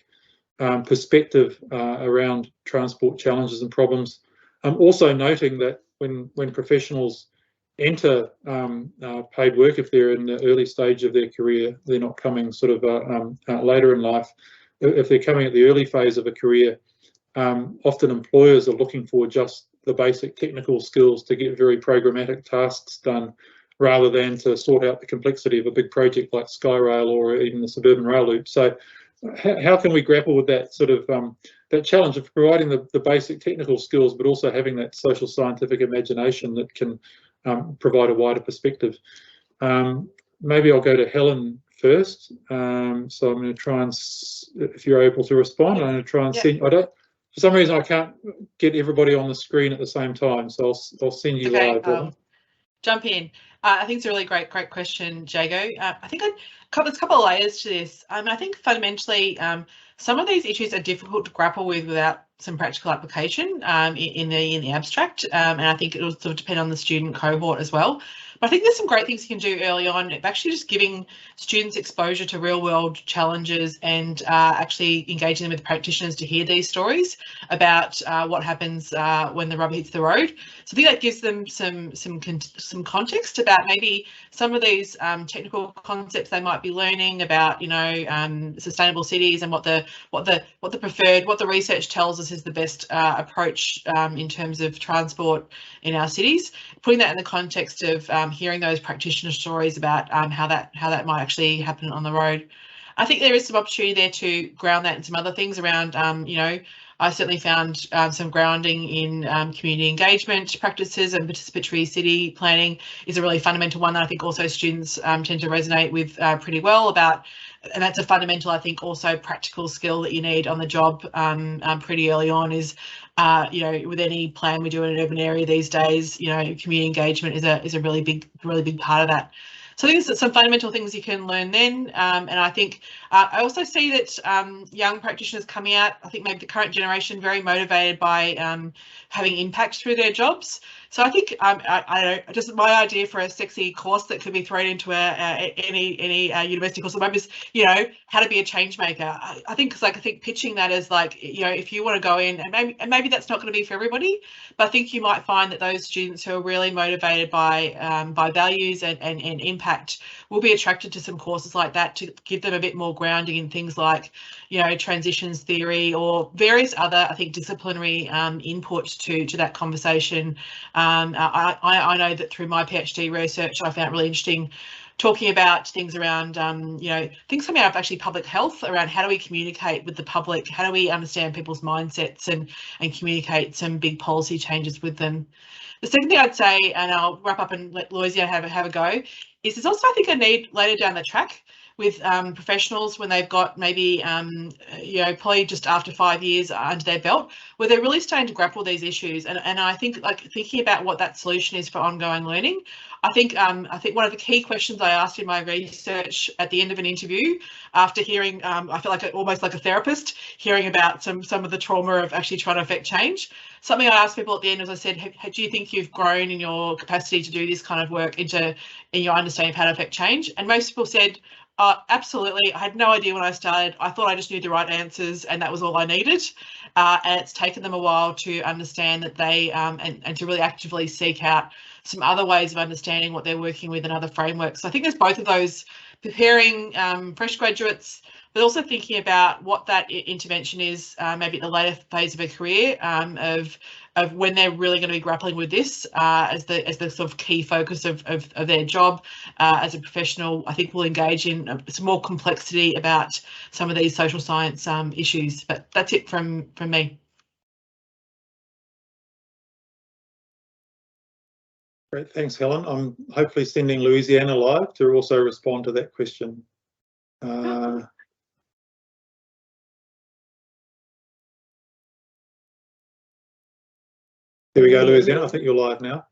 perspective around transport challenges and problems. Also noting that when professionals enter paid work, if they're in the early stage of their career, they're not coming sort of later in life. If they're coming at the early phase of a career, often employers are looking for just the basic technical skills to get very programmatic tasks done, rather than to sort out the complexity of a big project like SkyRail or even the suburban rail loop. So how can we grapple with that sort of that challenge of providing the basic technical skills, but also having that social scientific imagination that can provide a wider perspective? Maybe I'll go to Helen first. So I'm going to try and, if you're able to respond, I'm going to try and send. For some reason I can't get everybody on the screen at the same time, so I'll send you live. Jump in. I think it's a really great question, Jago. I think there's a couple of layers to this. I think fundamentally some of these issues are difficult to grapple with without some practical application in the abstract, and I think it'll sort of depend on the student cohort as well. But I think there's some great things you can do early on, actually just giving students exposure to real world challenges and actually engaging them with practitioners to hear these stories about what happens when the rubber hits the road. So I think that gives them some context about maybe some of these technical concepts they might be learning about, sustainable cities and what the research tells us is the best approach in terms of transport in our cities. Putting that in the context of hearing those practitioner stories about how that might actually happen on the road. I think there is some opportunity there to ground that in some other things around, I certainly found some grounding in community engagement practices, and participatory city planning is a really fundamental one that I think also students tend to resonate with pretty well about. And that's a fundamental, I think, also practical skill that you need on the job pretty early on is, with any plan we do in an urban area these days, community engagement is a really big part of that. So I think there's some fundamental things you can learn then, and I think I also see that young practitioners coming out, I think maybe the current generation, very motivated by having impact through their jobs. So I think I don't know, just my idea for a sexy course that could be thrown into any university course is, how to be a change maker. I think pitching that as if you want to go in, and maybe that's not going to be for everybody, but I think you might find that those students who are really motivated by values and impact will be attracted to some courses like that to give them a bit more grounding in things like, transitions theory or various other, I think, disciplinary input to that conversation. I know that through my PhD research, I found it really interesting talking about things around, things coming out of actually public health around how do we communicate with the public, how do we understand people's mindsets and communicate some big policy changes with them. The second thing I'd say, and I'll wrap up and let Louisiana have a go, is there's also, I think, a need later down the track with professionals when they've got maybe, you know, probably just after 5 years under their belt, where they're really starting to grapple these issues. And I think, like, thinking about what that solution is for ongoing learning, I think one of the key questions I asked in my research at the end of an interview, after hearing, I feel like almost like a therapist, hearing about some of the trauma of actually trying to affect change. Something I asked people at the end was, I said, do you think you've grown in your capacity to do this kind of work in your understanding of how to affect change? And most people said, absolutely. I had no idea when I started. I thought I just knew the right answers and that was all I needed. And it's taken them a while to understand that they, and to really actively seek out some other ways of understanding what they're working with and other frameworks. So I think there's both of those, preparing fresh graduates, but also thinking about what that intervention is, maybe at the later phase of a career, of when they're really going to be grappling with this as the sort of key focus of their job as a professional. I think we'll engage in some more complexity about some of these social science issues. But that's it from me. Great, thanks, Helen. I'm hopefully sending Louisiana live to also respond to that question. There we go, Louisiana. I think you're live now.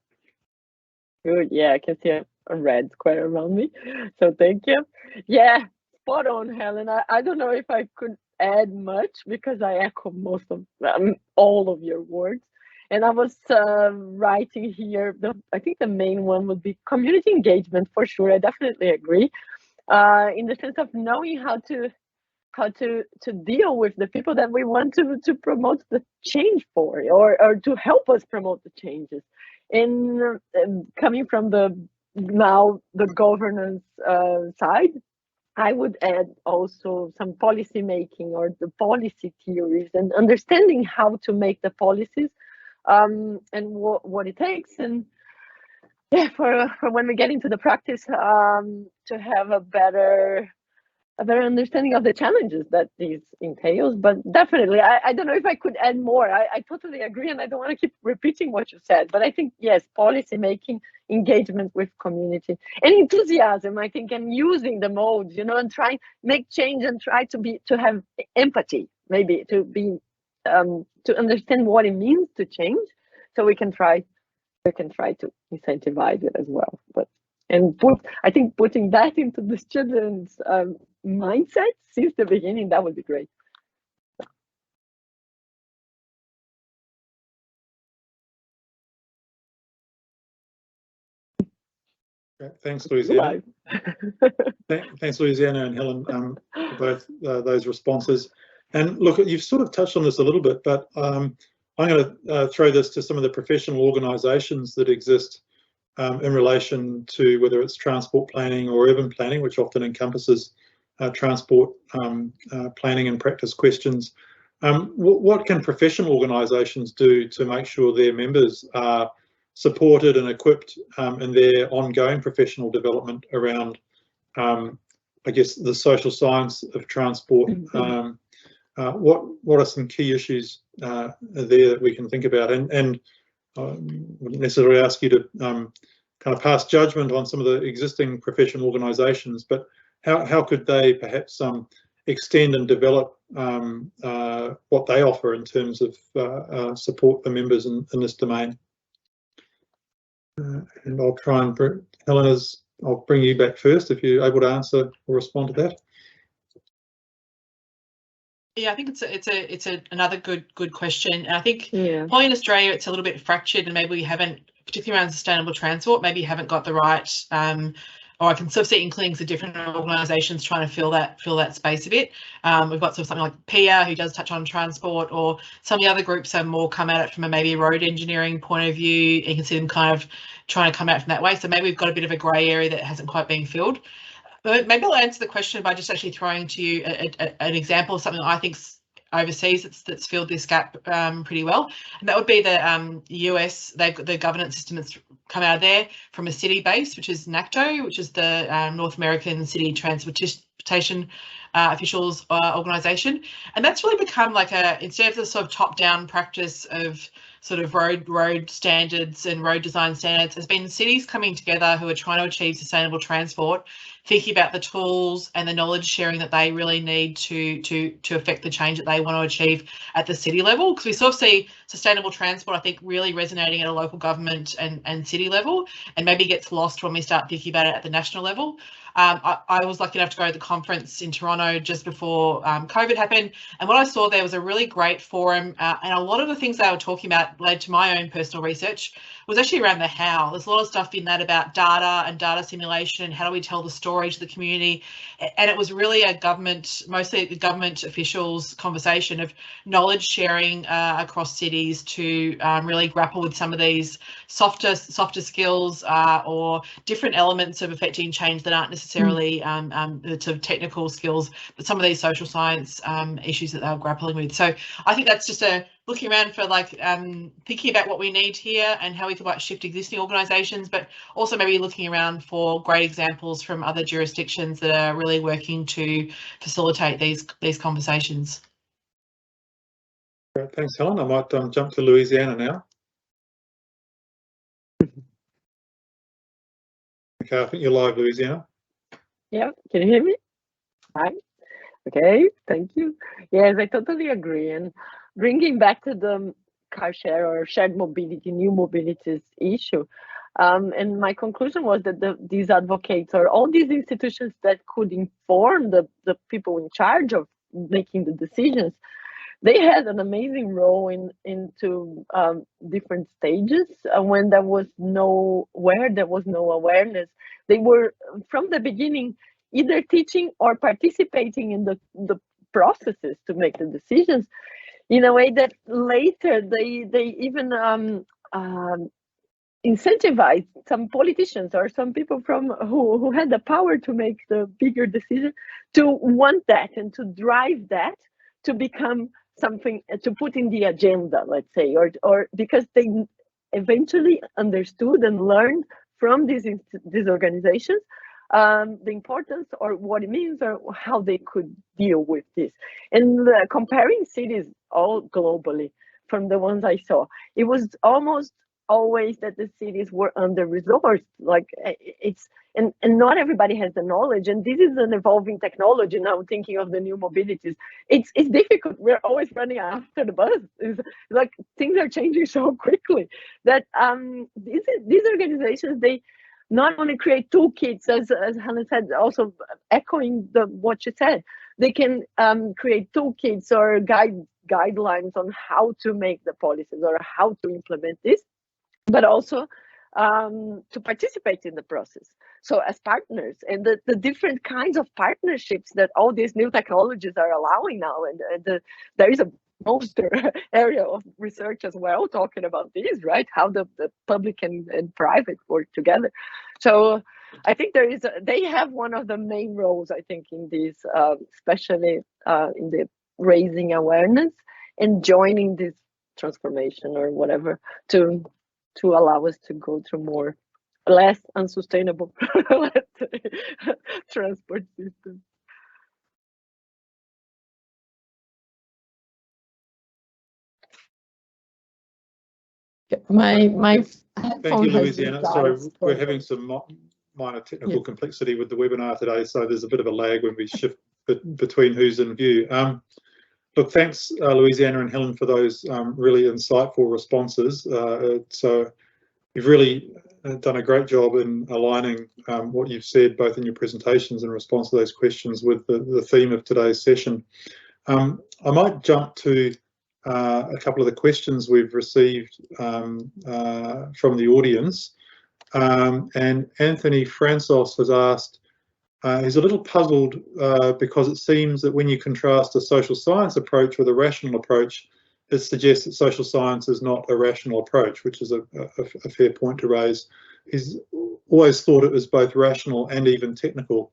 Good. Yeah, I can see a red square around me. So thank you. Yeah, spot on, Helen. I don't know if I could add much because I echo most of all of your words. And I was writing here, I think the main one would be community engagement for sure. I definitely agree. In the sense of knowing how to deal with the people that we want to promote the change for, or to help us promote the changes. And coming from the governance side, I would add also some policy making or the policy theories and understanding how to make the policies and what it takes. And yeah, for when we get into the practice, to have a better understanding of the challenges that this entails. But definitely, I don't know if I could add more. I totally agree, and I don't want to keep repeating what you said, but I think, yes, policy making, engagement with community, and enthusiasm, I think, and using the modes, and trying make change and try to have empathy, maybe to be to understand what it means to change, so we can try to incentivize it as well. But I think putting that into the students' mindset since the beginning, that would be great. Thanks, Louisiana. Thanks, Louisiana and Helen, for both those responses. And look, you've sort of touched on this a little bit, but I'm going to throw this to some of the professional organisations that exist in relation to whether it's transport planning or urban planning, which often encompasses transport planning and practice questions. What can professional organisations do to make sure their members are supported and equipped in their ongoing professional development around, I guess, the social science of transport? What are some key issues there that we can think about? And I wouldn't necessarily ask you to kind of pass judgment on some of the existing professional organisations, but how could they perhaps extend and develop what they offer in terms of support for members in this domain? And I'll try and Helen, I'll bring you back first if you're able to answer or respond to that. Yeah, I think it's another good question, and I think probably in Australia it's a little bit fractured, and maybe we haven't, particularly around sustainable transport, maybe you haven't got the right, or I can sort of see inklings of different organisations trying to fill that space a bit. We've got sort of something like PIA who does touch on transport, or some of the other groups are more come at it from a maybe road engineering point of view. You can see them kind of trying to come at it from that way. So maybe we've got a bit of a grey area that hasn't quite been filled. But maybe I'll answer the question by just actually throwing to you an example of something I think overseas that's filled this gap pretty well, and that would be the US. They've got the governance system that's come out of there from a city base, which is NACTO, which is the North American City Transportation Officials Organisation, and that's really become like instead of the sort of top-down practice of sort of road standards and road design standards has been cities coming together who are trying to achieve sustainable transport, thinking about the tools and the knowledge sharing that they really need to affect the change that they want to achieve at the city level. Because we sort of see sustainable transport, I think, really resonating at a local government and city level, and maybe gets lost when we start thinking about it at the national level. I was lucky enough to go to the conference in Toronto just before COVID happened, and what I saw there was a really great forum, and a lot of the things they were talking about led to my own personal research. Was actually around the how. There's a lot of stuff in that about data and data simulation and how do we tell the story to the community, and it was really a government, mostly the government officials conversation of knowledge sharing across cities to really grapple with some of these softer skills or different elements of affecting change that aren't necessarily the sort of technical skills, but some of these social science issues that they're grappling with. So I think that's just a looking around for like thinking about what we need here and how we can like shift existing organisations, but also maybe looking around for great examples from other jurisdictions that are really working to facilitate these conversations. Great, thanks, Helen. I might jump to Louisiana now. Okay, I think you're live, Louisiana. Yeah, can you hear me? Hi. Okay, thank you. Yes, I totally agree. And bringing back to the car share or shared mobility, new mobilities issue, and my conclusion was that these advocates or all these institutions that could inform the people in charge of making the decisions, they had an amazing role into different stages when there was no awareness. They were from the beginning either teaching or participating in the processes to make the decisions in a way that later they even incentivized some politicians or some people from who had the power to make the bigger decision to want that and to drive that to become something to put in the agenda, let's say, or because they eventually understood and learned from these organizations the importance or what it means or how they could deal with this. And comparing cities all globally from the ones I saw, it was almost always that the cities were under-resourced. Like it's and not everybody has the knowledge, and this is an evolving technology now. Thinking of the new mobilities, it's difficult. We're always running after the bus. It's like things are changing so quickly that these organizations, they not only create toolkits, as Hannah said, also echoing what she said, they can create toolkits or guidelines on how to make the policies or how to implement this, but also to participate in the process. So as partners, and the different kinds of partnerships that all these new technologies are allowing now, and there is a monster area of research as well talking about this, right? How the public and private work together. So I think they have one of the main roles, I think, in this, especially in the raising awareness and joining this transformation or whatever to allow us to go through less unsustainable transport system. My Thank you, Louisiana. Sorry, we're having some minor technical complexity with the webinar today, so there's a bit of a lag when we shift between who's in view. Look, thanks, Louisiana and Helen, for those really insightful responses. So you've really done a great job in aligning what you've said, both in your presentations and response to those questions, with the theme of today's session. I might jump to a couple of the questions we've received from the audience. And Anthony Francis has asked, he's a little puzzled because it seems that when you contrast a social science approach with a rational approach, it suggests that social science is not a rational approach, which is a fair point to raise. He's always thought it was both rational and even technical.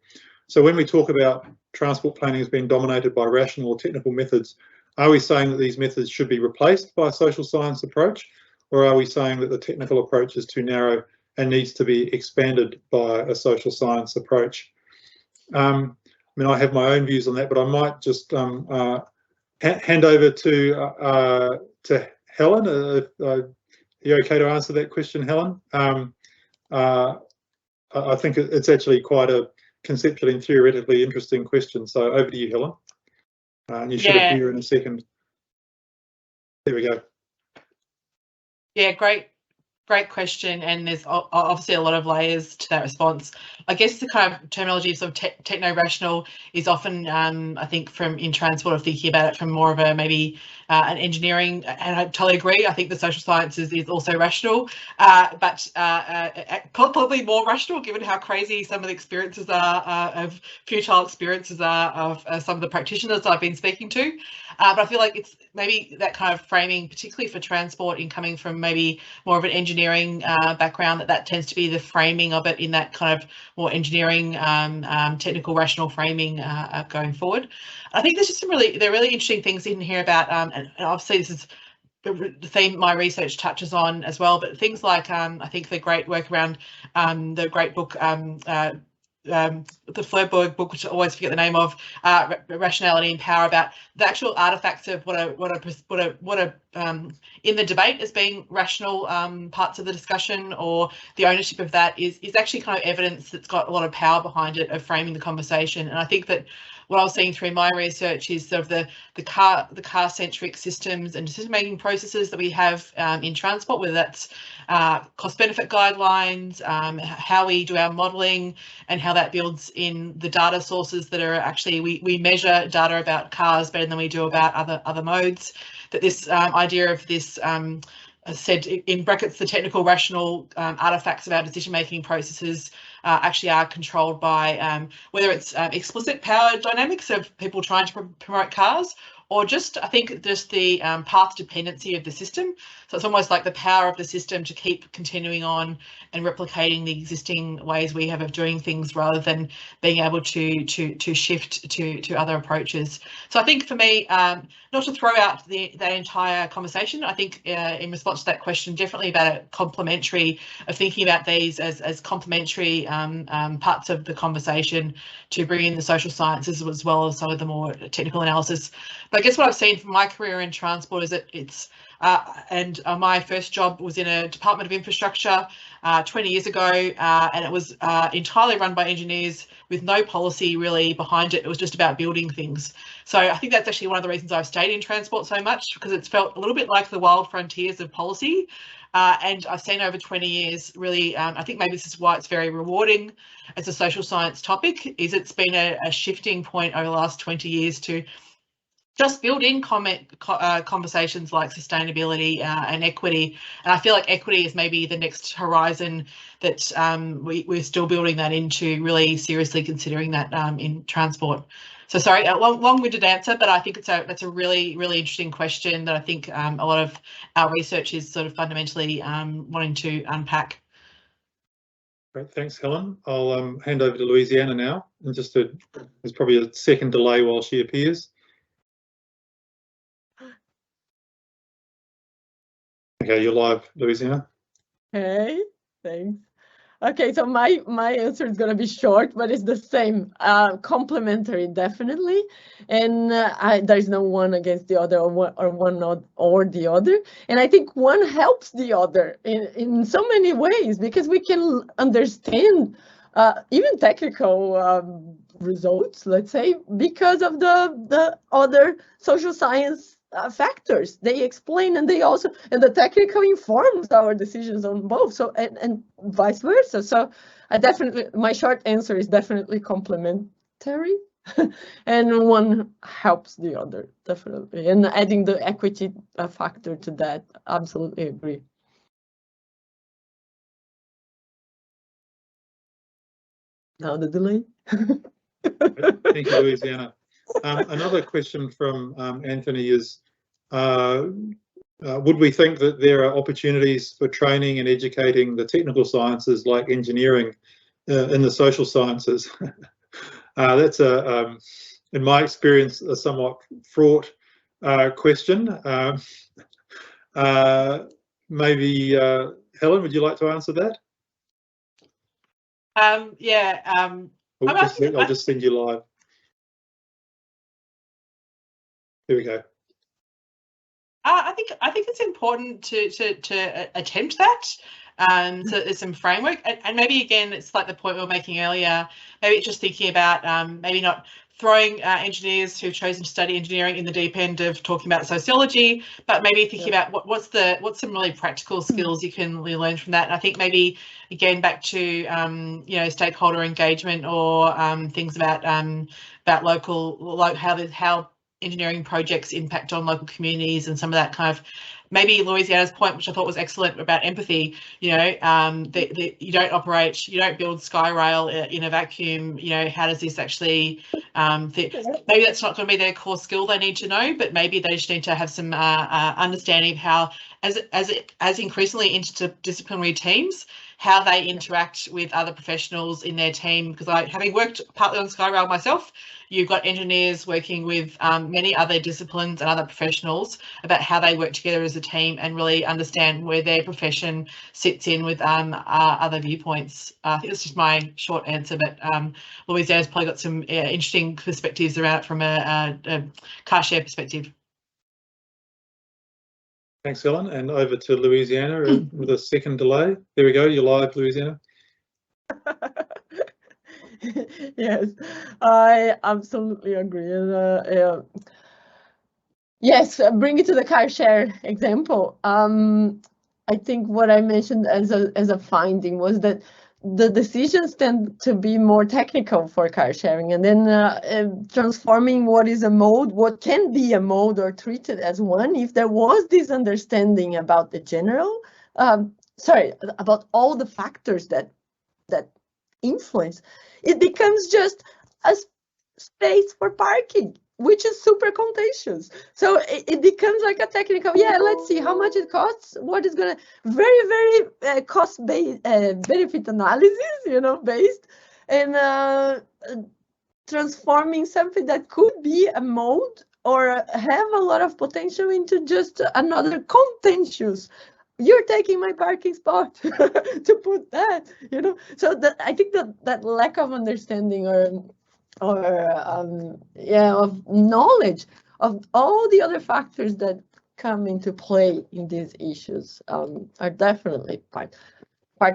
So when we talk about transport planning as being dominated by rational or technical methods, are we saying that these methods should be replaced by a social science approach, or are we saying that the technical approach is too narrow and needs to be expanded by a social science approach? I mean, I have my own views on that, but I might just hand over to Helen, are you okay to answer that question, Helen? I think it's actually quite a conceptually and theoretically interesting question. So over to you, Helen. You should appear in a second. There we go. Yeah, great question, and there's obviously a lot of layers to that response. I guess the kind of terminology of sort of techno-rational is often, I think, in transport of thinking about it from more of a maybe an engineering, and I totally agree. I think the social sciences is also rational, but probably more rational given how crazy some of the experiences are, of futile experiences are of some of the practitioners I've been speaking to. But I feel like it's maybe that kind of framing, particularly for transport, in coming from maybe more of an engineering background, that tends to be the framing of it in that kind of more engineering, technical, rational framing going forward. I think there's just they're really interesting things in here about, and obviously this is the theme my research touches on as well, but things like I think the great work around the great book, the Flerberg book, which I always forget the name of, Rationality and Power, about the actual artifacts of what are in the debate as being rational parts of the discussion, or the ownership of that is actually kind of evidence that's got a lot of power behind it of framing the conversation. And I think that what I was seeing through my research is sort of the car-centric systems and decision-making processes that we have in transport, whether that's cost-benefit guidelines, how we do our modelling, and how that builds in the data sources that are actually, we measure data about cars better than we do about other modes. That this idea of this said in brackets, the technical rational artifacts of our decision-making processes actually are controlled by whether it's explicit power dynamics of people trying to promote cars, or just, I think, just the path dependency of the system. So it's almost like the power of the system to keep continuing on and replicating the existing ways we have of doing things, rather than being able to shift to other approaches. So I think for me, not to throw out that entire conversation, I think in response to that question, definitely about a complementary of thinking about these as complementary parts of the conversation to bring in the social sciences as well as some of the more technical analysis. But I guess what I've seen from my career in transport is that it's, and my first job was in a Department of Infrastructure 20 years ago, and it was entirely run by engineers with no policy really behind it. It was just about building things. So I think that's actually one of the reasons I've stayed in transport so much, because it's felt a little bit like the wild frontiers of policy. And I've seen over 20 years, really, I think maybe this is why it's very rewarding as a social science topic, is it's been a shifting point over the last 20 years to just build in conversations like sustainability and equity. And I feel like equity is maybe the next horizon that we're still building that into, really seriously considering that in transport. So sorry, a long-winded answer, but I think that's a really, really interesting question that I think a lot of our research is sort of fundamentally wanting to unpack. Great, thanks, Helen. I'll hand over to Louisiana now, and there's probably a second delay while she appears. Okay, you're live, Louisiana. Hey, thanks. Okay, so my answer is going to be short, but it's the same. Complementary, definitely, and there's no one against the other, or one not or the other. And I think one helps the other in so many ways, because we can understand even technical results, let's say, because of the other social science factors they explain, and the technical informs our decisions on both, so and vice versa. So my short answer is definitely complementary and one helps the other, definitely, and adding the equity factor to that, absolutely agree. Now the delay. Thank you, Louisiana. Another question from Anthony is, would we think that there are opportunities for training and educating the technical sciences like engineering in the social sciences? That's in my experience, a somewhat fraught question. Maybe Helen, would you like to answer that? Yeah. I'll just send you live. There we go. I I think it's important to attempt that. So there's some framework, and maybe again, it's like the point we were making earlier. Maybe it's just thinking about maybe not throwing engineers who've chosen to study engineering in the deep end of talking about sociology, but maybe thinking about what's some really practical skills you can learn from that. And I think maybe again back to you know, stakeholder engagement or things about local, how engineering projects impact on local communities and some of that kind of, maybe Louisiana's point, which I thought was excellent, about empathy. You know, you don't build SkyRail in a vacuum. You know, how does this actually, maybe that's not going to be their core skill they need to know, but maybe they just need to have some understanding of how, as increasingly interdisciplinary teams, how they interact with other professionals in their team. Because having worked partly on SkyRail myself, you've got engineers working with many other disciplines and other professionals about how they work together as a team and really understand where their profession sits in with other viewpoints. I think that's just my short answer, but Louisiana's probably got some interesting perspectives around it from a car share perspective. Thanks, Ellen. And over to Louisiana with a second delay. There we go. You're live, Louisiana. Yes, I absolutely agree. Yes, bring it to the car share example. I think what I mentioned as a finding was that the decisions tend to be more technical for car sharing, and then transforming what is a mode, what can be a mode or treated as one, if there was this understanding about the general, about all the factors that influence, it becomes just a space for parking, which is super contagious. So it becomes like a technical, let's see how much it costs, what is gonna, very cost-based benefit analysis, you know, based, and transforming something that could be a mode or have a lot of potential into just another contentious. You're taking my parking spot to put that, you know. So I think that lack of understanding of knowledge of all the other factors that come into play in these issues are definitely part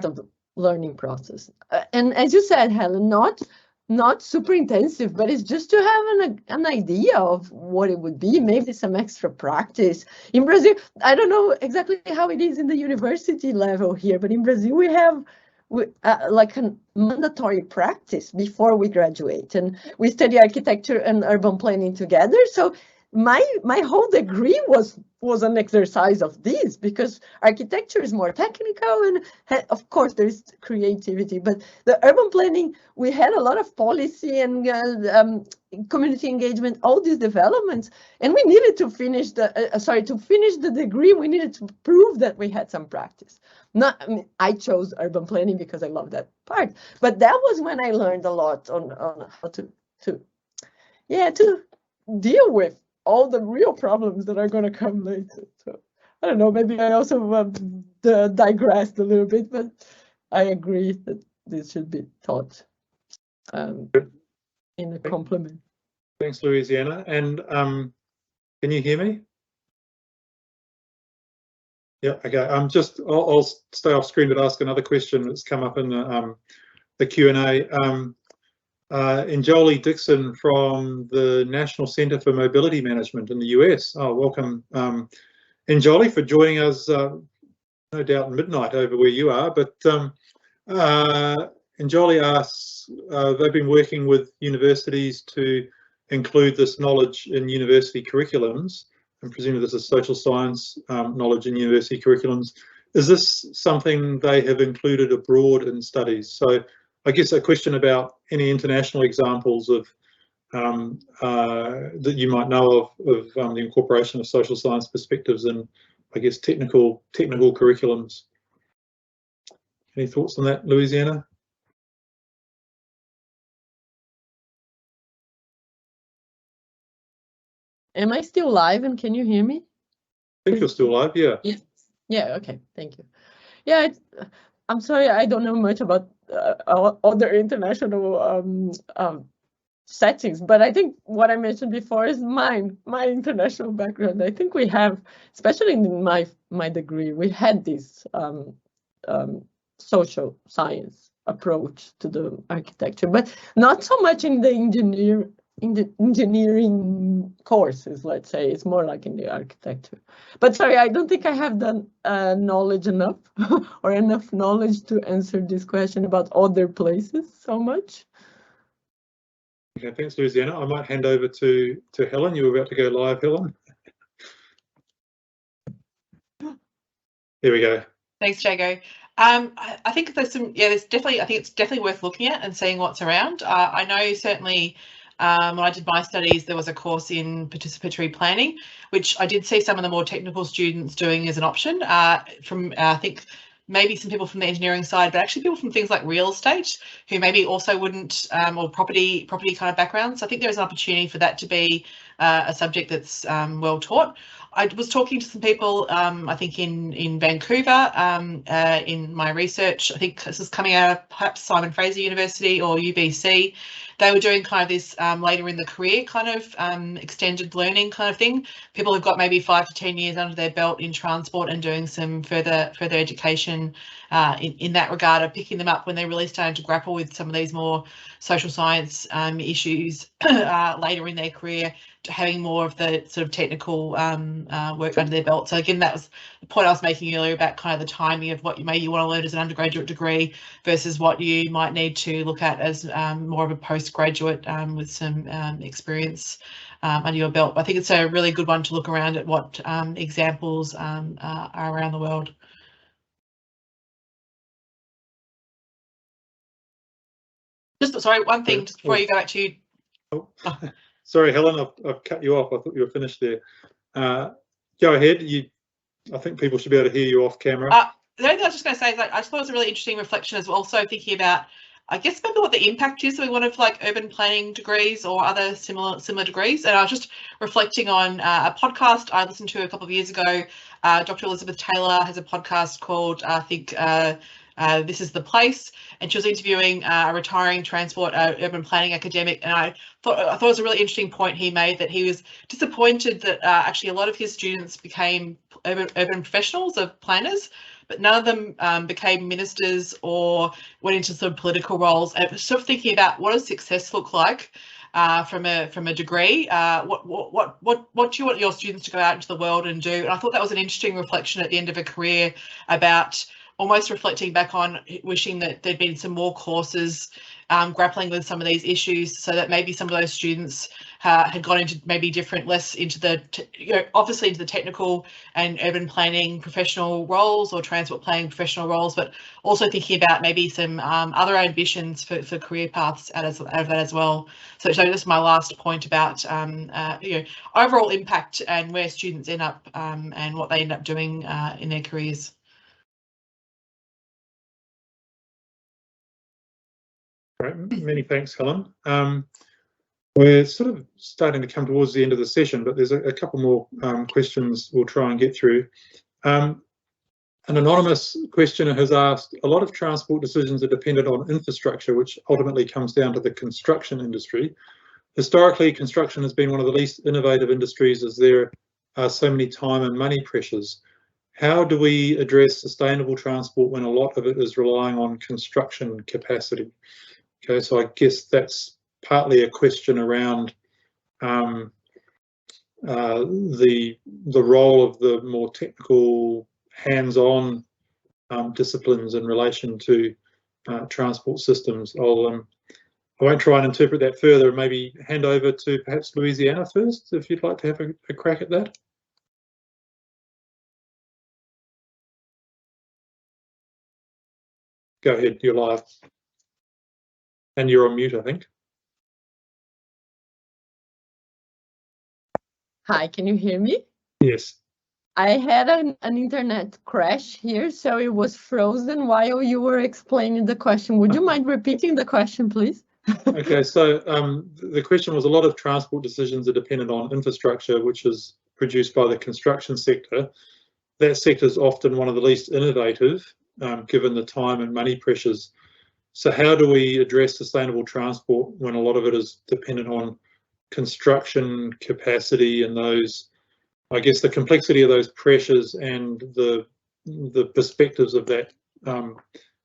of the learning process. And as you said, Helen, not super intensive, but it's just to have an idea of what it would be, maybe some extra practice. In Brazil, I don't know exactly how it is in the university level here, but in Brazil we have like a mandatory practice before we graduate, and we study architecture and urban planning together. So my whole degree was an exercise of this, because architecture is more technical and of course there's creativity, but the urban planning, we had a lot of policy and community engagement, all these developments, and we needed to finish the degree, we needed to prove that we had some practice. I chose urban planning because I love that part, but that was when I learned a lot on how to deal with all the real problems that are going to come later. So I don't know, maybe I also digressed a little bit, but I agree that this should be taught in a complement. Thanks, Louisiana. And can you hear me? Yeah, okay. I'll stay off screen but ask another question that's come up in the Q&A. Njoli Dixon from the National Center for Mobility Management in the US. Oh, welcome, Njoli, for joining us, no doubt midnight over where you are, but Njoli asks, they've been working with universities to include this knowledge in university curriculums, and presumably this is social science knowledge in university curriculums. Is this something they have included abroad in studies? So I guess a question about any international examples of that you might know of the incorporation of social science perspectives in, I guess, technical curriculums. Any thoughts on that, Louisiana? Am I still live and can you hear me? I think you're still live, yeah. Yes. Yeah, okay, thank you. Yeah, I'm sorry, I don't know much about other international settings. But I think what I mentioned before is my international background. I think we have, especially in my degree, we had this social science approach to the architecture, but not so much in the engineering courses, let's say. It's more like in the architecture. But sorry, I don't think I have done knowledge enough or enough knowledge to answer this question about other places so much. Okay, thanks, Louisiana. I might hand over to Helen. You were about to go live, Helen. There we go. Thanks, Jago. I think there's some, there's definitely, I think it's definitely worth looking at and seeing what's around. I know certainly when I did my studies, there was a course in participatory planning, which I did see some of the more technical students doing as an option from, I think, maybe some people from the engineering side, but actually people from things like real estate who maybe also wouldn't, or property kind of backgrounds. So I think there's an opportunity for that to be a subject that's well taught. I was talking to some people, I think in Vancouver, in my research. I think this is coming out of perhaps Simon Fraser University or UBC. They were doing kind of this later in the career kind of extended learning kind of thing. People who've got maybe 5 to 10 years under their belt in transport and doing some further education in that regard, are picking them up when they're really starting to grapple with some of these more social science issues later in their career, to having more of the sort of technical work under their belt. So again, that was the point I was making earlier about kind of the timing of what you want to learn as an undergraduate degree versus what you might need to look at as more of a postgraduate with some experience under your belt. I think it's a really good one to look around at what examples are around the world. Just sorry, one thing just before you go back to you. Oh. Sorry, Helen, I've cut you off. I thought you were finished there. Go ahead. I think people should be able to hear you off camera. The only thing I was just going to say is I just thought it was a really interesting reflection as well. Also thinking about, I guess, maybe what the impact is of one of like urban planning degrees or other similar degrees. And I was just reflecting on a podcast I listened to a couple of years ago. Dr. Elizabeth Taylor has a podcast called, I think, This Is the Place, and she was interviewing a retiring transport urban planning academic, and I thought it was a really interesting point he made, that he was disappointed that actually a lot of his students became urban professionals of planners, but none of them became ministers or went into sort of political roles. And sort of thinking about what does success look like from a degree. What do you want your students to go out into the world and do? And I thought that was an interesting reflection at the end of a career about almost reflecting back on wishing that there'd been some more courses grappling with some of these issues, so that maybe some of those students had gone into maybe less into the, obviously into the technical and urban planning professional roles or transport planning professional roles, but also thinking about maybe some other ambitions for career paths out of that as well. So this is my last point about overall impact and where students end up and what they end up doing in their careers. Great, many thanks, Helen. We're sort of starting to come towards the end of the session, but there's a couple more questions we'll try and get through. An anonymous questioner has asked, a lot of transport decisions are dependent on infrastructure, which ultimately comes down to the construction industry. Historically, construction has been one of the least innovative industries, as there are so many time and money pressures. How do we address sustainable transport when a lot of it is relying on construction capacity? Okay, so I guess that's partly a question around the role of the more technical, hands-on disciplines in relation to transport systems. I won't try and interpret that further. Maybe hand over to perhaps Louisiana first, if you'd like to have a crack at that. Go ahead, you're live. And you're on mute, I think. Hi, can you hear me? Yes. I had an internet crash here, so it was frozen while you were explaining the question. Would you mind repeating the question, please? Okay, so the question was, a lot of transport decisions are dependent on infrastructure, which is produced by the construction sector. That sector is often one of the least innovative, given the time and money pressures. So how do we address sustainable transport when a lot of it is dependent on construction capacity and those, I guess, the complexity of those pressures and the perspectives of that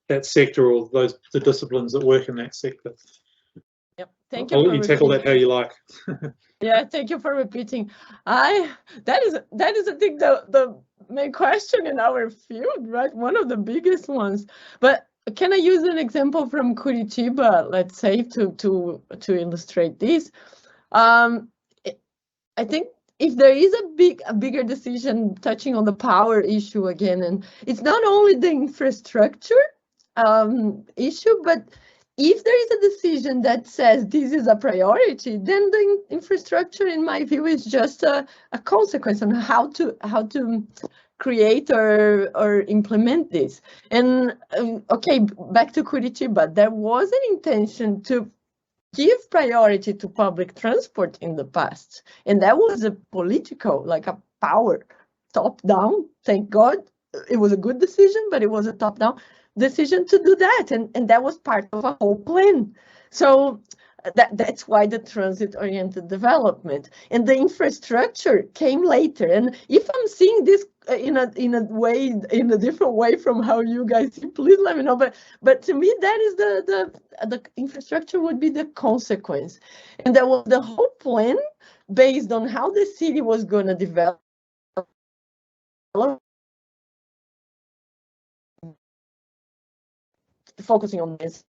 that sector, or the disciplines that work in that sector? Yep. Thank you. I'll let you tackle that how you like. Yeah, thank you for repeating. That is I think the main question in our field, right? One of the biggest ones. But can I use an example from Curitiba, let's say, to illustrate this? I think if there is a bigger decision touching on the power issue again, and it's not only the infrastructure issue, but if there is a decision that says this is a priority, then the infrastructure, in my view, is just a consequence on how to create or implement this. And okay, back to Curitiba, there was an intention to give priority to public transport in the past, and that was a political, like a power top-down. Thank God, it was a good decision, but it was a top-down decision to do that, and that was part of a whole plan. So that's why the transit-oriented development and the infrastructure came later. And if I'm seeing this in a different way from how you guys see, please let me know. But to me, that is the infrastructure would be the consequence, and that was the whole plan based on how the city was going to develop. Focusing on this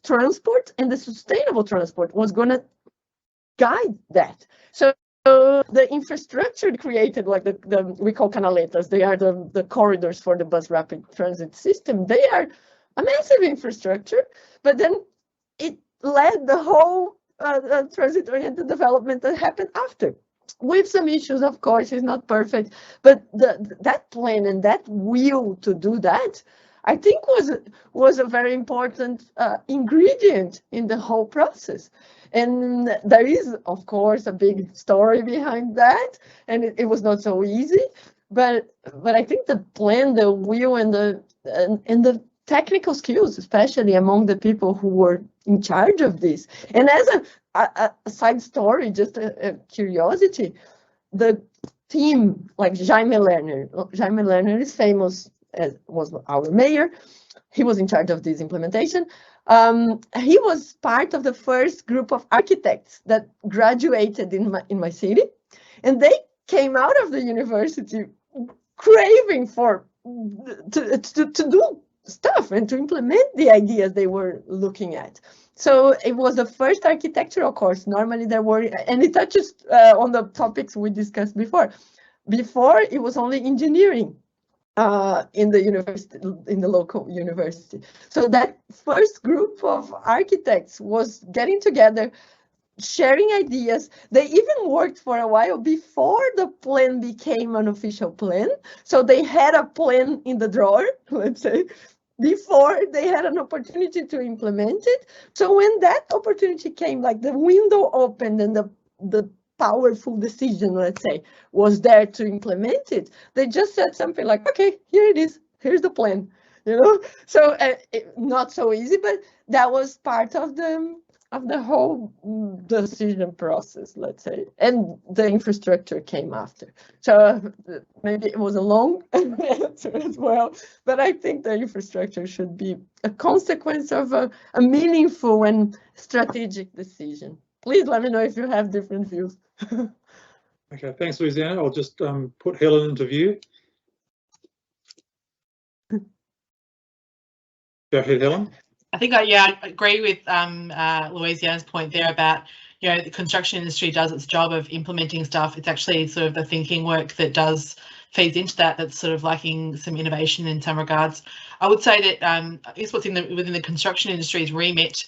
transport, and the sustainable transport was going to guide that. So the infrastructure created, like we call canaletas, they are the corridors for the bus rapid transit system. They are a massive infrastructure, but then it led the whole transit-oriented development that happened after. With some issues, of course, it's not perfect, but that plan and that will to do that, I think was a very important ingredient in the whole process. And there is, of course, a big story behind that, and it was not so easy. But I think the plan, the will, and the technical skills, especially among the people who were in charge of this. And as a side story, just a curiosity, the team, like Jaime Lerner is famous, as was our mayor. He was in charge of this implementation. He was part of the first group of architects that graduated in my city, and they came out of the university craving to do stuff and to implement the ideas they were looking at. So it was the first architectural course. Normally there were, and it touches on the topics we discussed before. Before it was only engineering in the university, in the local university. So that first group of architects was getting together, sharing ideas. They even worked for a while before the plan became an official plan. So they had a plan in the drawer, let's say, before they had an opportunity to implement it. So when that opportunity came, like the window opened and the powerful decision, let's say, was there to implement it, they just said something like, okay, here it is, here's the plan, you know. So not so easy, but that was part of the whole decision process, let's say, and the infrastructure came after. So maybe it was a long answer as well, but I think the infrastructure should be a consequence of a meaningful and strategic decision. Please let me know if you have different views. Okay, thanks, Louisiana. I'll just put Helen into view. Go ahead, Helen. I think I agree with Louisiana's point there about, you know, the construction industry does its job of implementing stuff. It's actually sort of the thinking work that feeds into that's sort of lacking some innovation in some regards. I would say that I guess what's within the construction industry's remit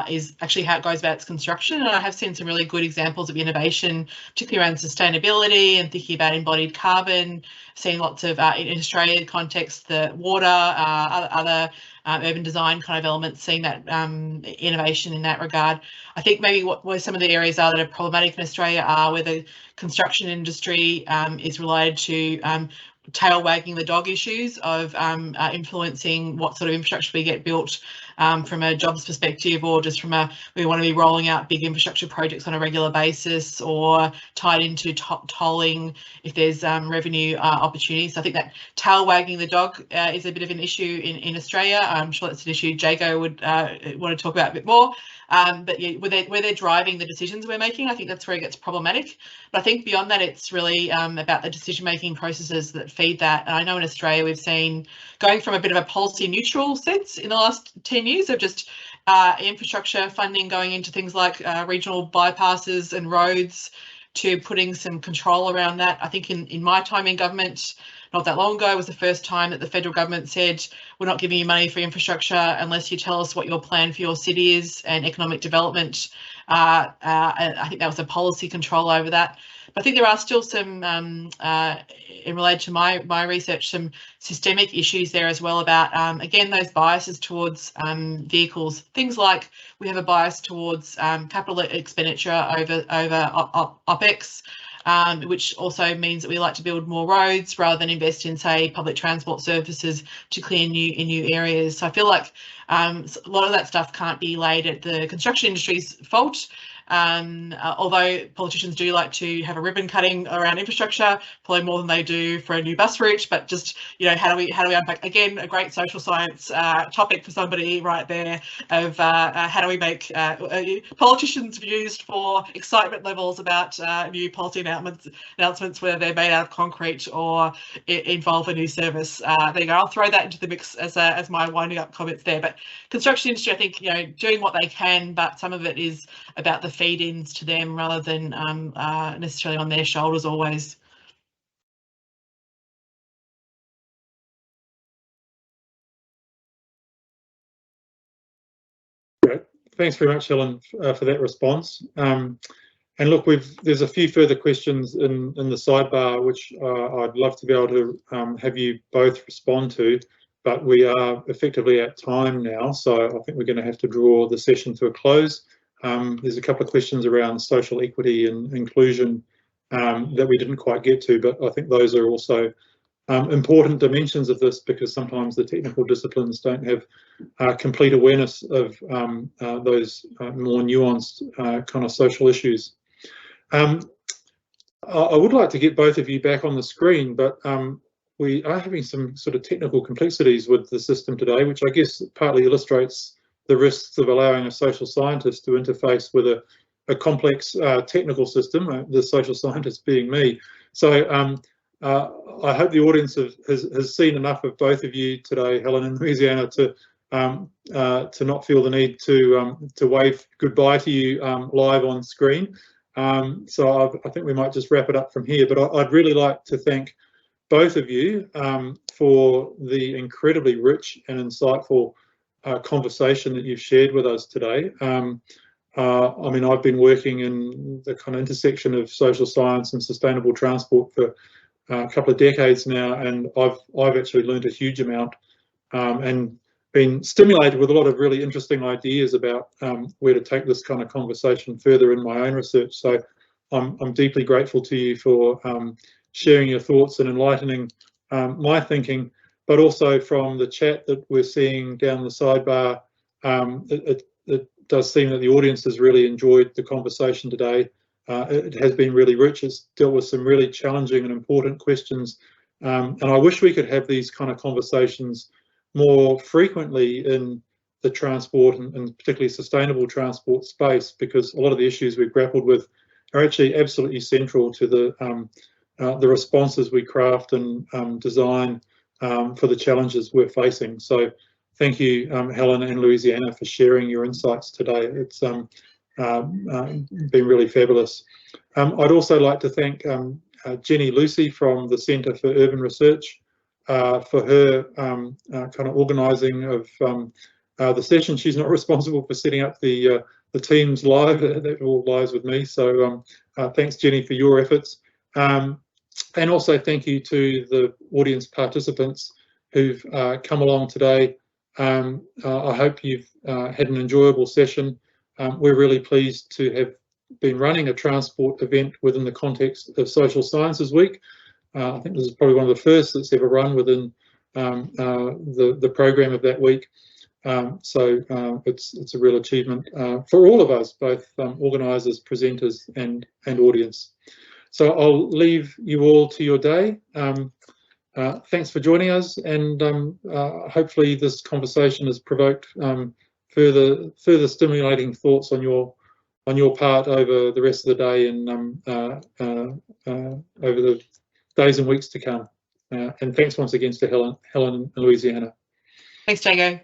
is actually how it goes about its construction. And I have seen some really good examples of innovation, particularly around sustainability and thinking about embodied carbon. Seen lots of, in Australia context, the water, other urban design kind of elements, seeing that innovation in that regard. I think maybe what some of the areas are that are problematic in Australia are where the construction industry is related to tail wagging the dog issues of influencing what sort of infrastructure we get built from a jobs perspective, or just from we want to be rolling out big infrastructure projects on a regular basis, or tied into tolling if there's revenue opportunities. So I think that tail wagging the dog is a bit of an issue in Australia. I'm sure that's an issue Jago would want to talk about a bit more. But yeah, where they're driving the decisions we're making, I think that's where it gets problematic. But I think beyond that, it's really about the decision-making processes that feed that. And I know in Australia we've seen going from a bit of a policy neutral sense in the last 10 years of just infrastructure funding going into things like regional bypasses and roads, to putting some control around that. I think in my time in government, not that long ago, was the first time that the federal government said, we're not giving you money for infrastructure unless you tell us what your plan for your city is and economic development. I think that was a policy control over that. But I think there are still some, in relation to my research, some systemic issues there as well about, again, those biases towards vehicles. Things like we have a bias towards capital expenditure over OPEX, which also means that we like to build more roads rather than invest in, say, public transport services to clear new areas. So I feel like a lot of that stuff can't be laid at the construction industry's fault. Although politicians do like to have a ribbon cutting around infrastructure, probably more than they do for a new bus route. But just, you know, how do we unpack, again, a great social science topic for somebody right there of how do we make politicians used for excitement levels about new policy announcements, whether they're made out of concrete or involve a new service. There you go. I'll throw that into the mix as my winding up comments there. But construction industry, I think, you know, doing what they can, but some of it is about the feed-ins to them rather than necessarily on their shoulders always. Great. Thanks very much, Helen, for that response. And look, there's a few further questions in the sidebar, which I'd love to be able to have you both respond to, but we are effectively at time now, so I think we're going to have to draw the session to a close. There's a couple of questions around social equity and inclusion that we didn't quite get to, but I think those are also important dimensions of this, because sometimes the technical disciplines don't have complete awareness of those more nuanced kind of social issues. I would like to get both of you back on the screen, but we are having some sort of technical complexities with the system today, which I guess partly illustrates the risks of allowing a social scientist to interface with a complex technical system, the social scientist being me. So I hope the audience has seen enough of both of you today, Helen and Louisiana, to not feel the need to wave goodbye to you live on screen. So I think we might just wrap it up from here, but I'd really like to thank both of you for the incredibly rich and insightful conversation that you've shared with us today. I mean, I've been working in the kind of intersection of social science and sustainable transport for a couple of decades now, and I've actually learned a huge amount and been stimulated with a lot of really interesting ideas about where to take this kind of conversation further in my own research. So I'm deeply grateful to you for sharing your thoughts and enlightening my thinking. But also from the chat that we're seeing down the sidebar, it does seem that the audience has really enjoyed the conversation today. It has been really rich. It's dealt with some really challenging and important questions. And I wish we could have these kind of conversations more frequently in the transport and particularly sustainable transport space, because a lot of the issues we've grappled with are actually absolutely central to the responses we craft and design for the challenges we're facing. So thank you, Helen and Louisiana, for sharing your insights today. It's been really fabulous. I'd also like to thank Jenny Lucy from the Centre for Urban Research for her kind of organising of the session. She's not responsible for setting up the Teams live, that all lies with me. So thanks, Jenny, for your efforts. And also thank you to the audience participants who've come along today. I hope you've had an enjoyable session. We're really pleased to have been running a transport event within the context of Social Sciences Week. I think this is probably one of the first that's ever run within the program of that week. So it's a real achievement for all of us, both organisers, presenters and audience. So I'll leave you all to your day. Thanks for joining us, and hopefully this conversation has provoked further stimulating thoughts on your part over the rest of the day and over the days and weeks to come. And thanks once again to Helen in Louisiana. Thanks, Jago.